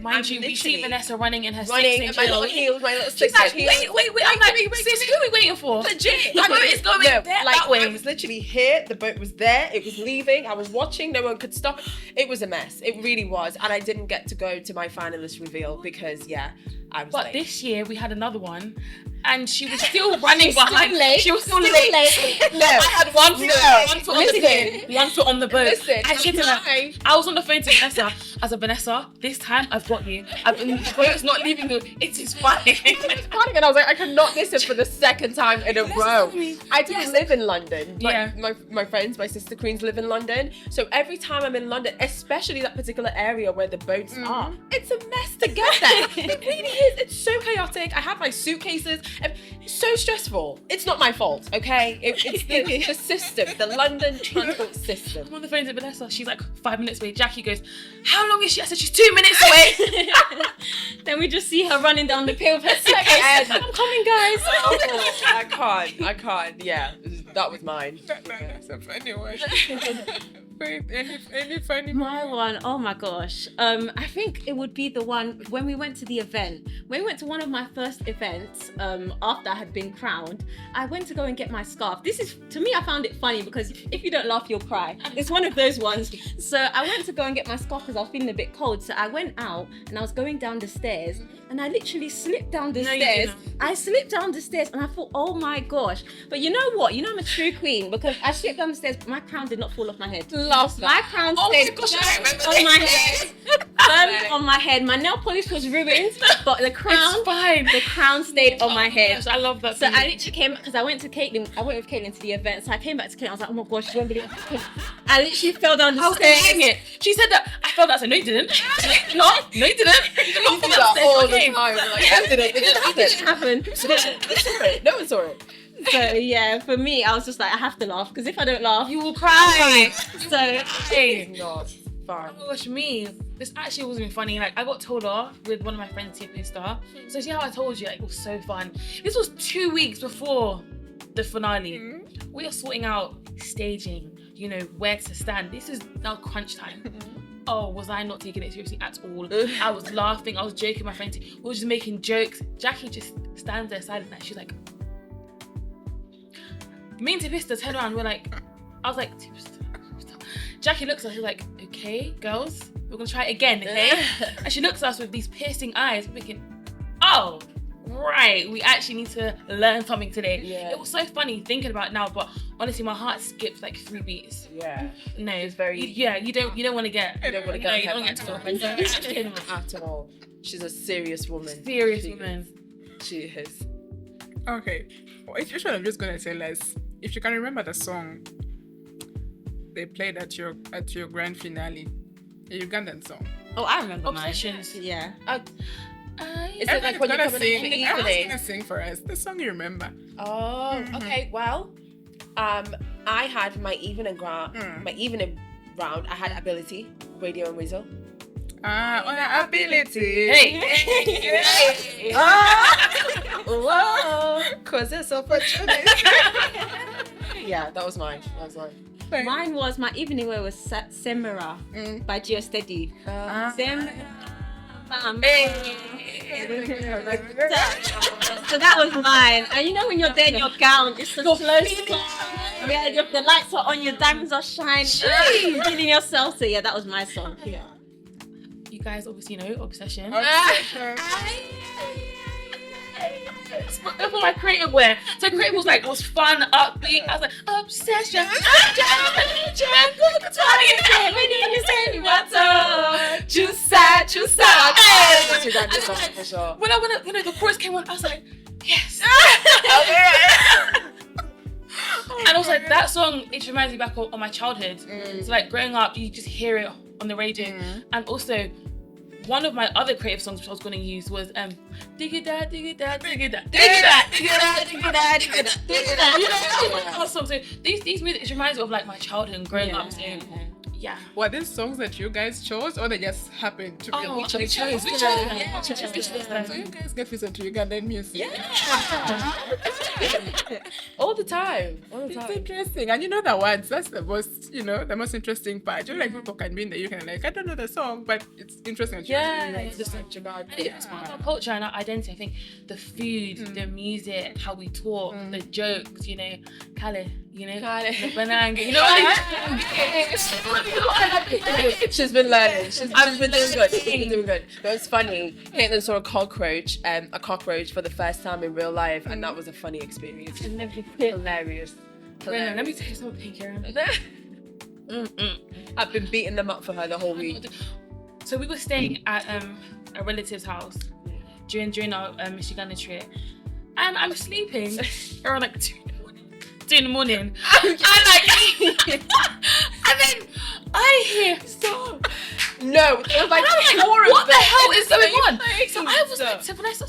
Mind you, we see Vanessa running in her running 6-inch in my little heels, my little 6-inch heels. Wait. I'm like, sis, who are we waiting for? Legit. The boat is going that way. I was literally here, the boat was there, it was leaving, I was watching, no one could stop. It was a mess. It really was. And I didn't get to go to my finalist reveal because, I was But late. this year we had another one, and she was still running behind. She was still late. No. I had one foot on the Listen. boat, one foot on the boat. Listen, I said to her, I was on the phone to Vanessa. I said, Vanessa, this time I've got you. The boat's not leaving you. It is fine. Panic, and I was like, I cannot miss it for the second time in a row. I didn't live in London. Yeah. My friends, my sister queens live in London. So every time I'm in London, especially that particular area where the boats are, it's a mess to get there. It really is. It's so chaotic. I have my suitcases. It's so stressful. It's not my fault, okay? It's the system, the London transport system. I'm on the phone to Vanessa. She's like 5 minutes away. Jackie goes, how long is she? I said, she's 2 minutes away. Then we just see her running down the pier with her suitcase. I'm coming, guys. I can't. Yeah, that was mine. That's a funny one. Wait, any funny My one, oh my gosh. I think it would be the one when we went to the event. When we went to one of my first events, after I had been crowned, I went to go and get my scarf. This is, to me, I found it funny because if you don't laugh, you'll cry. It's one of those ones. So I went to go and get my scarf because I was feeling a bit cold. So I went out and I was going down the stairs and I literally slipped down the stairs. I slipped down the stairs and I thought, oh my gosh. But you know what? I'm a true queen because I slipped down the stairs, but my crown did not fall off my head. Love that. My crown stayed on my head. Firm on my head. My nail polish was ruined, but the crown, It's fine. the crown stayed on my head. Yes, I love that. So I feeling. literally came because I went with Caitlin to the event. So I came back to Caitlin. I was like, oh my gosh, you won't believe it. I literally fell down the I was stairs. saying it. She said that. I felt that. I said, no, you didn't. No, you didn't. You did not You fall do down that the all stairs. the Okay. time. Like, I did it. It didn't happen. Happen. No one saw it. So yeah, for me, I was just like, I have to laugh because if I don't laugh, You will cry. so Hey. Not fine. Oh my gosh, me. This actually wasn't even funny. Like, I got told off with one of my friends, Tiffany Star. So see how I told you, like, it was so fun. This was 2 weeks before the finale. We are sorting out staging, where to stand. This is now crunch time. Oh, was I not taking it seriously at all? I was laughing, I was joking, my friends, we were just making jokes. Jackie just stands there silent, and she's like, me and Tipista turn around, I was like, Tipista. Jackie looks at us, she's like, okay, girls, we're gonna try it again, okay? And she looks at us with these piercing eyes, thinking, oh, right, we actually need to learn something today. Yeah. It was so funny thinking about it now, but honestly, my heart skipped like 3 beats. Yeah. No, It's very. You don't want to get. You don't want to no, get you don't hurt get at all. to. At all. She's a serious woman. Serious She woman. is. She is. Okay. Well, if you're I'm just gonna tell us if you can remember the song they played at your grand finale, a Ugandan song. Oh, I remember mine. Obsessions. Yeah. Is it like when you're coming in the Everyone's evening? gonna sing for us the song you remember. Oh, okay. Well, I had my evening round. I had Ability, Radio and Weasel. On our ability. Hey. Whoa, cause it's opportunity. Yeah, that was mine. Mine was my evening wear was Semira by Geosteady. So that was mine. And you know when you're there in your gown, it's so slow. Yeah, the lights are on, your diamonds are shining. Feeling yourself. So yeah, that was my song. Yeah. You guys obviously know Obsession. That's what my creative wear. So creative was like, was fun, upbeat. I was like, Obsession. When the chorus came on, I was like, yes. And I was like, that song, it reminds me back of my childhood. So like growing up, you just hear it on the radio. And also, one of my other creative songs which I was going to use was Digga-da, digga-da, digga-da, digga-da, digga-da, digga-da, digga-da. You know, so these music, it reminds me of like my childhood and growing up. So yeah. Were these songs that you guys chose or they just happened to be? We chose. So you guys get listen to Ugandan music. All the time. It's interesting. And you know the words, that's the most interesting part. You know, like people can be in the UK and like, I don't know the song, but it's interesting. It's just like It's part of our culture and our identity. I think the food, the music, how we talk, the jokes, Kale, the banana, She's been learning. She's been doing good. No, it's funny. Caitlin saw a cockroach for the first time in real life, and that was a funny experience. Hilarious. Let me tell you something, Karen. I've been beating them up for her the whole week. So we were staying at a relative's house during our Miss Uganda trip, and I'm sleeping around like 2 in the morning. And then I hear stop. No, it was like what the hell is going on? So I was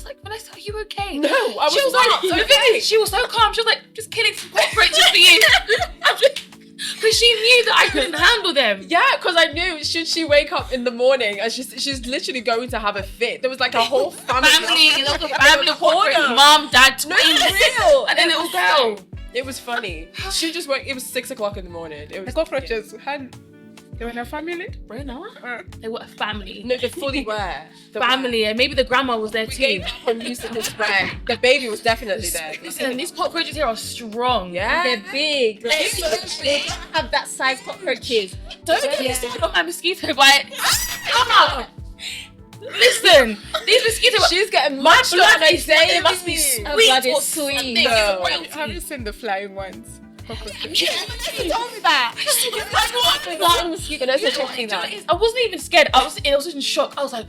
like, Vanessa, are you okay? No, I was she was not. Like, the thing is, she was so calm. She was like, just killing some cockroaches for you. Because she knew that I couldn't handle them. Yeah, because I knew should she wake up in the morning and she's literally going to have a fit. There was like a whole family corner. Mom, dad, twins. No, it's real. And then little girl. It was funny. She just woke. It was 6 o'clock in the morning. It was the cockroaches they were in a family. They were a family. No, they fully were. Family, and maybe the grandma was there too. The baby was definitely there. Listen, these cockroaches here are strong. Yeah, They're big. They have that size cockroaches. Don't get me started on my mosquito bite. Come on. Listen, these mosquitoes. She's getting much blood. They must be sweet or something. No. Have you seen the flying ones? Cockroaches. I wasn't even scared. I was in shock. I was like,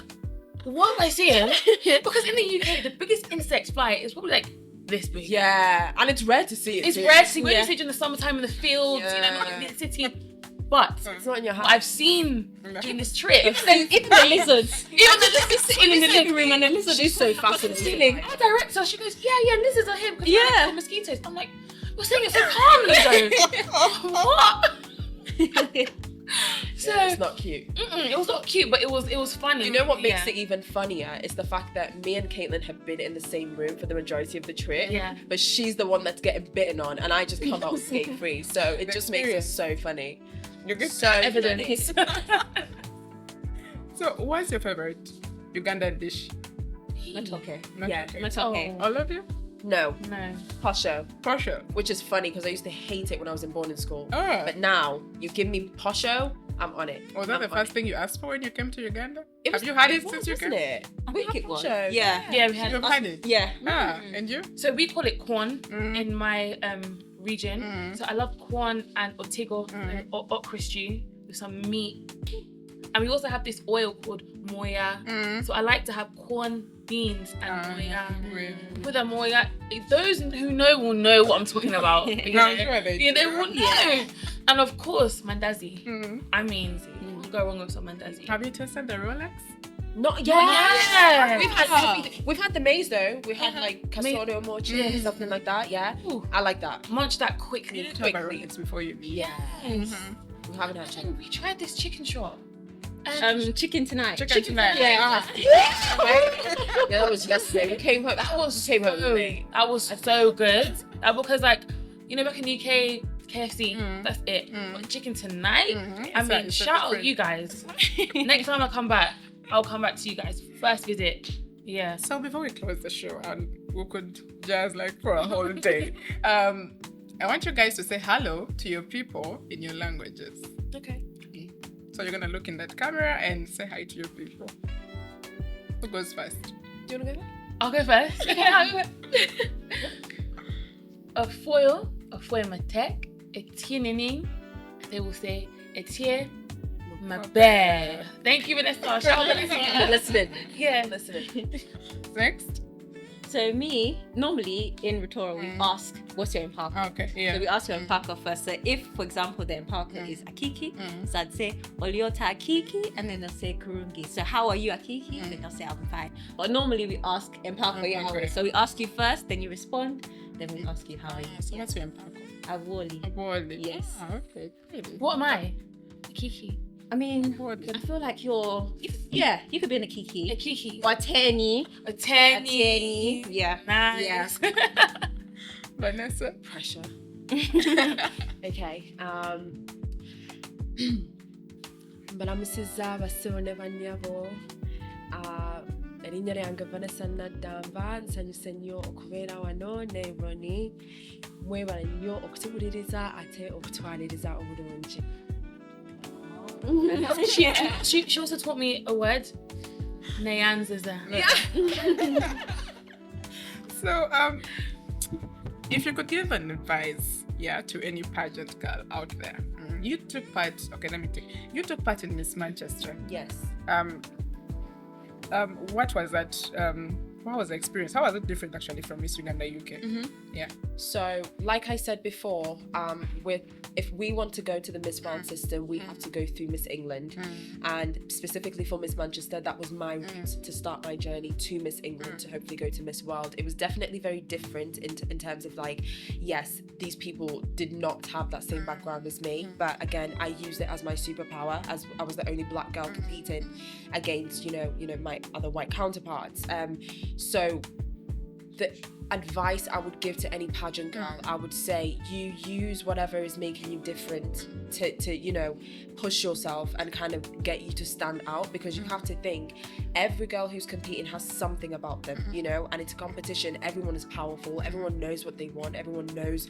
what am I seeing? Because in the UK, the biggest insect fly is probably like this big. Yeah, and it's rare to see it. It's rare to see. We only see it in the summertime in the fields, not in the city. But it's not in your house. I've seen during this trip. Even the lizards. Even the lizards sitting in the living room and the lizards. She's so fascinating. Our director, she goes, yeah, lizards are here because they're like mosquitoes. I'm like, we're saying it so calmly though. What? So it's not cute. It was not cute, but it was funny. You know what makes it even funnier is the fact that me and Caitlin have been in the same room for the majority of the trip. Yeah. But she's the one that's getting bitten on, and I just come out scot free. So it just makes it so funny. You're good. So evidence. So, what's your favorite Ugandan dish? Matoke. Yeah, Matoke. All of you? No. Posho. Which is funny because I used to hate it when I was in boarding school. Oh. But now you give me posho, I'm on it. Was that the first thing you asked for when you came to Uganda? Have you had it since you came? It? I think it was. Posho. Yeah. Yeah, we had. You've had it? Yeah. And you? So we call it corn in my region. So I love corn and otigo and okra stew with some meat. And we also have this oil called moya. So I like to have corn, beans, and moya. With a moya, those who know will know what I'm talking about. They will know. And of course, mandazi. I mean, you can't go wrong with some mandazi. Have you tested the Rolex? Not Yeah. We've had everything. We've had the maize though. We had like casodo mochi, something like that. Yeah. Ooh. I like that. Munch that quickly. Tell about Rolex before you leave. Yes. We haven't had chicken. We tried this chicken shop. Chicken tonight. Chicken tonight. Yeah. Yeah, that was yesterday. We came home. That was came home late. That was so good. Because back in the UK, KFC, that's it. But chicken tonight, I mean, shout out you guys. Next time I come back, I'll come back to you guys. First visit. Yeah. So before we close the show, and we could just for a whole day, I want you guys to say hello to your people in your languages. Okay. So you're gonna look in that camera and say hi to your people. Who goes first? Do you want to go there? I'll go first. Okay, I'll go first. A foil matek, a tiening, they will say, a tier, my bear. Thank you, Vanessa. Shout out Vanessa. Listening. Yeah. Listening. Next. So me, normally in rhetorical, we ask, what's your impaka? Okay. Yeah. So we ask your impaka first. So if, for example, the impaka is akiki, so I'd say, Oliota akiki, and then they'll say kurungi. So how are you akiki? Then they'll say, I'm fine. But normally we ask impaka, yeah, how are you? So we ask you first, then you respond, then we ask you, how are you? So what's your impaka? Awoli. Yes. Okay. Really? What am I? Kiki. I mean, I feel like you could be in a kiki. A kiki. Or a teni. A teni. Yeah. Nice. Yeah. Vanessa. Pressure. Okay. Balamusiza basone banyabo. Erinnya lyange Vanessa Naddamba, nsanyuse nnyo okubeera wano ne Ronnie. Mwebala nnyo okutubuliriza ate okutwaliriza obulungi. She also taught me a word. Nyanzaza. So if you could give an advice, to any pageant girl out there, you took part. Okay, let me think. You took part in Miss Manchester. Yes. What was that? What was the experience? How was it different actually from Miss Uganda UK? Yeah. So, like I said before, if we want to go to the Miss World system, we have to go through Miss England, and specifically for Miss Manchester, that was my route to start my journey to Miss England to hopefully go to Miss World. It was definitely very different in terms of yes, these people did not have that same background as me, but again, I used it as my superpower, as I was the only black girl competing against my other white counterparts. So the advice I would give to any pageant girl, I would say you use whatever is making you different to push yourself and kind of get you to stand out, because you have to think every girl who's competing has something about them, and it's a competition. Everyone is powerful, everyone knows what they want, everyone knows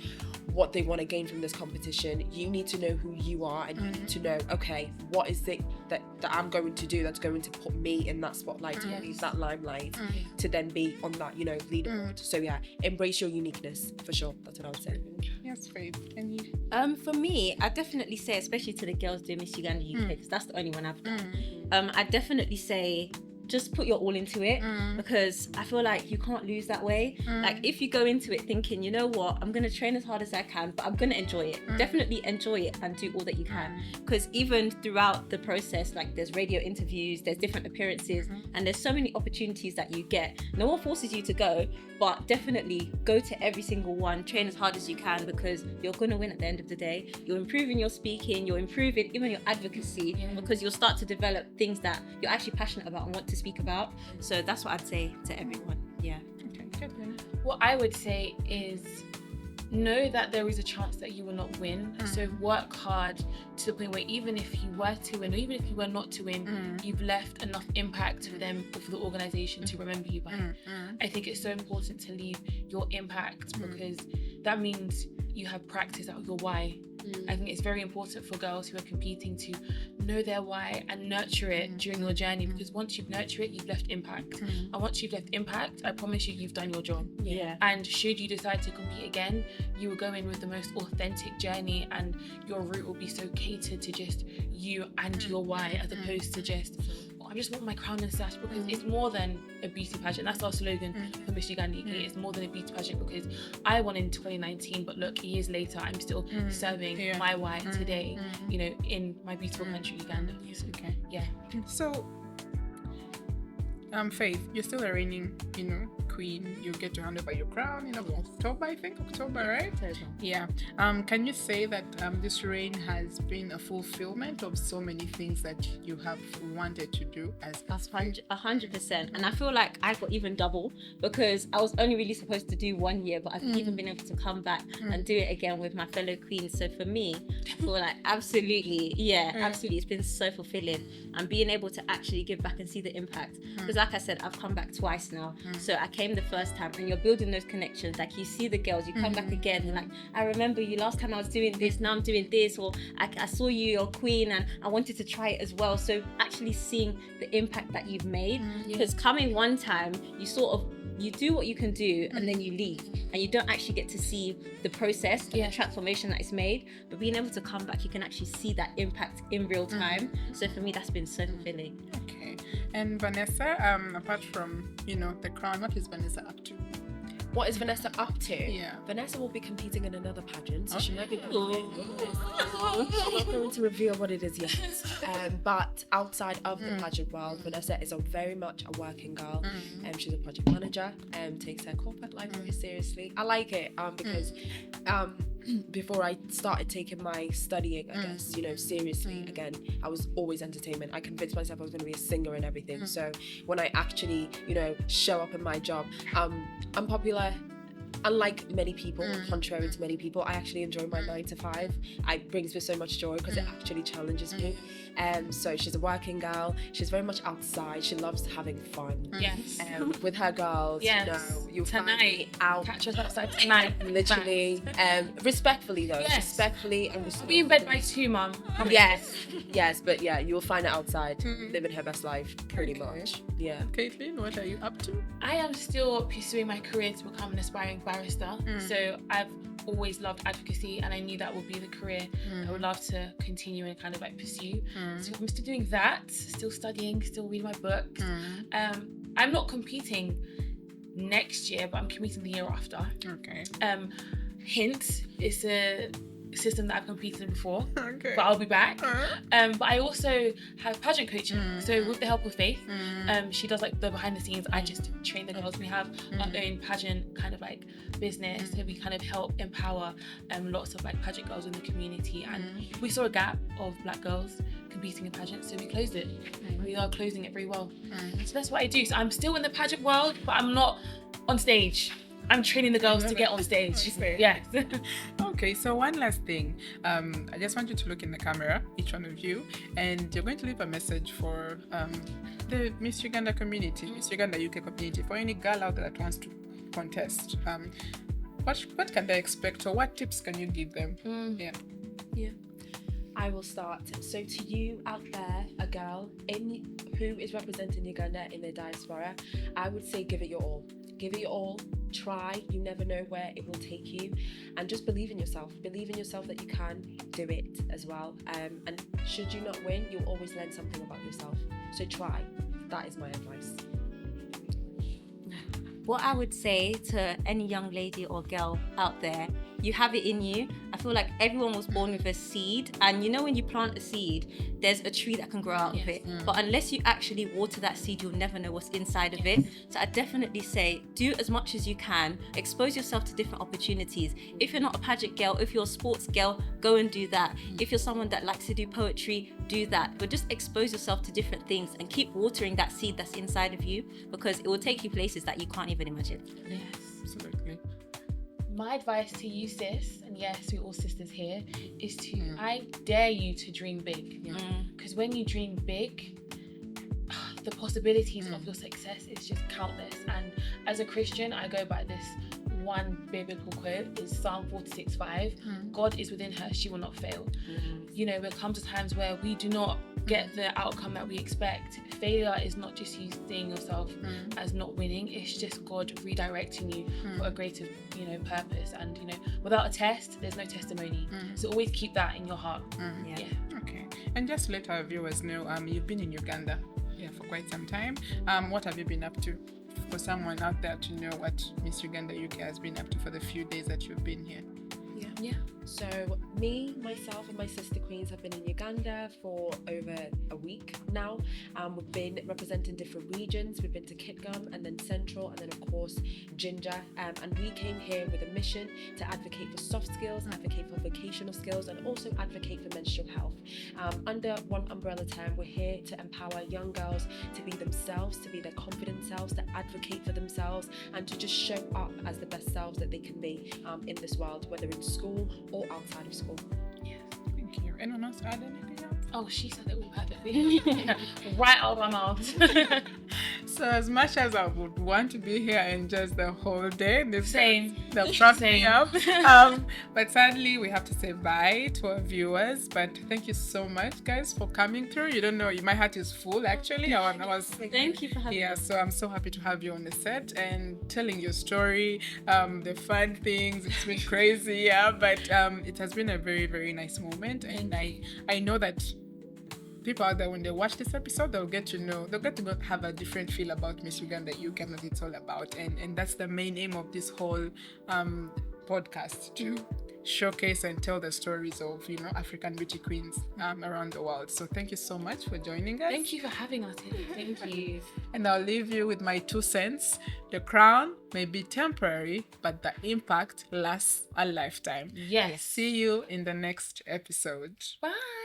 what they want to gain from this competition. You need to know who you are, and you need to know, okay, what is it that I'm going to do that's going to put me in that spotlight, to leave that limelight, to then be on that leaderboard. So yeah, embrace your uniqueness, for sure. That's what I would say. Yes, Faith. And you? For me, I definitely say, especially to the girls doing Miss Uganda UK, because that's the only one I've done. I definitely say, just put your all into it, because I feel like you can't lose that way. Like if you go into it thinking, you know what, I'm going to train as hard as I can, but I'm going to enjoy it. Definitely enjoy it and do all that you can. Because even throughout the process, there's radio interviews, there's different appearances, and there's so many opportunities that you get. No one forces you to go, but definitely go to every single one, train as hard as you can, because you're going to win at the end of the day. You're improving your speaking, you're improving even your advocacy, because you'll start to develop things that you're actually passionate about and want to speak about. So that's what I'd say to everyone. Yeah. Okay, good. What I would say is know that there is a chance that you will not win. So work hard to the point where even if you were to win, or even if you were not to win, you've left enough impact for them, for the organisation to remember you by. I think it's so important to leave your impact, because that means you have practice at your why. I think it's very important for girls who are competing to know their why and nurture it during your journey, because once you've nurtured it, you've left impact. And once you've left impact, I promise you've done your job. Yeah. And should you decide to compete again, you will go in with the most authentic journey, and your route will be so catered to just you and your why, as opposed to just, I just want my crown and sash, because it's more than a beauty pageant. That's our slogan for Miss Uganda UK. It's more than a beauty pageant, because I won in 2019, but look, years later, I'm still serving my why today, you know, in my beautiful country, Uganda. So, Okay. yeah. So, Faith, you're still a reigning, you know, queen. You get to hand over your crown in October, I think. October, right? Yeah. Can you say that this reign has been a fulfillment of so many things that you have wanted to do as That's 100%. And I feel like I got even double, because I was only really supposed to do 1 year, but I've even been able to come back and do it again with my fellow queens. So for me, I feel like absolutely, it's been so fulfilling, and being able to actually give back and see the impact. Because like I said, I've come back twice now. So I came the first time, and you're building those connections. Like, you see the girls, you come back again, and like, I remember you last time I was doing this, now I'm doing this, or I saw you, you're queen, and I wanted to try it as well. So actually seeing the impact that you've made, because coming one time, you do what you can do, and then you leave, and you don't actually get to see the process, the transformation that is made. But being able to come back, you can actually see that impact in real time. So for me, that's been so fulfilling. Okay. And Vanessa, apart from, you know, the crown, what is Vanessa up to? What is Vanessa up to? Yeah. Vanessa will be competing in another pageant, so she's not going to reveal what it is yet. But outside of the pageant world, Vanessa is very much a working girl. She's a project manager and takes her corporate life very seriously. I like it because before I started taking my studying, I guess, you know, seriously again, I was always entertainment. I convinced myself I was going to be a singer and everything. So when I actually, you know, show up in my job, I'm popular. Unlike many people, contrary to many people, I actually enjoy my 9 to 5. It brings me so much joy because it actually challenges me. So she's a working girl. She's very much outside. She loves having fun. Yes. With her girls, Yes. you know, you'll Tonight. find me out. Catch us outside tonight. Literally, respectfully though. Yes. Respectfully and I'll be in bed by 2, Mum. Yes, but yeah, you'll find it outside, living her best life, pretty much. Yeah. Caitlin, what are you up to? I am still pursuing my career to become an aspiring barrister. So I've always loved advocacy, and I knew that would be the career I would love to continue and kind of like pursue. So I'm still doing that, still studying, still reading my books. I'm not competing next year, but I'm competing the year after. Okay. Hint, it's a system that I've competed in before, Okay. but I'll be back. But I also have pageant coaching. So with the help of Faith, she does like the behind the scenes. I just train the girls. We have our own pageant kind of like business. So we kind of help empower lots of like pageant girls in the community. And we saw a gap of black girls competing in pageants, so we closed it. We are closing it very well. So that's what I do. So I'm still in the pageant world, but I'm not on stage. I'm training the girls to get on stage. Yes. Okay, so one last thing. I just want you to look in the camera, each one of you, and you're going to leave a message for the Miss Uganda community, Miss Uganda UK community, for any girl out there that wants to contest. What can they expect, or what tips can you give them? Yeah. I will start. So to you out there, a girl who is representing Uganda in the diaspora, I would say give it your all. Give it your all. Try. You never know where it will take you, and just believe in yourself. Believe in yourself that you can do it as well. And should you not win, you'll always learn something about yourself. So try. That is my advice. What I would say to any young lady or girl out there, you have it in you. I feel like everyone was born with a seed, and you know when you plant a seed, there's a tree that can grow out of it. But unless you actually water that seed, you'll never know what's inside of it. So I definitely say do as much as you can, expose yourself to different opportunities. If you're not a pageant girl, if you're a sports girl, go and do that. If you're someone that likes to do poetry, do that. But just expose yourself to different things and keep watering that seed that's inside of you, because it will take you places that you can't even imagine. Yes. Absolutely. My advice to you, sis, and yes, we're all sisters here, is to I dare you to dream big. Because when you dream big, the possibilities of your success is just countless. And as a Christian, I go by this one biblical quote is Psalm 46:5. God is within her, she will not fail. You know, there comes to times where we do not get the outcome that we expect. Failure is not just you seeing yourself as not winning, it's just God redirecting you for a greater, you know, purpose. And, you know, without a test, there's no testimony. So always keep that in your heart. Yeah. Okay. And just let our viewers know, you've been in Uganda for quite some time. What have you been up to? For someone out there to know what Miss Uganda UK has been up to for the few days that you've been here. Yeah. So me, myself, and my sister queens have been in Uganda for over a week now. We've been representing different regions. We've been to Kitgum and then Central and then of course Ginger. And we came here with a mission to advocate for soft skills, advocate for vocational skills, and also advocate for menstrual health. Under one umbrella term, we're here to empower young girls to be themselves, to be their confident selves, to advocate for themselves, and to just show up as the best selves that they can be in this world, whether in school or outside of school. Yes. Thank you. Anyone else add anything else? Oh, she said it all perfectly. Right out of my mouth. So as much as I would want to be here and just the whole day, Same. They'll trust me up. But sadly, we have to say bye to our viewers. But thank you so much, guys, for coming through. You don't know, my heart is full, actually. Thank you for having me. So I'm so happy to have you on the set and telling your story, the fun things. It's been crazy, but it has been a very, very nice moment. And I know that people out there, when they watch this episode, they'll get to have a different feel about Miss Uganda UK and what it's all about. And that's the main aim of this whole podcast, to showcase and tell the stories of, you know, African beauty queens around the world. So thank you so much for joining us. Thank you for having us here. Thank you. And I'll leave you with my 2 cents. The crown may be temporary, but the impact lasts a lifetime. Yes. See you in the next episode. Bye.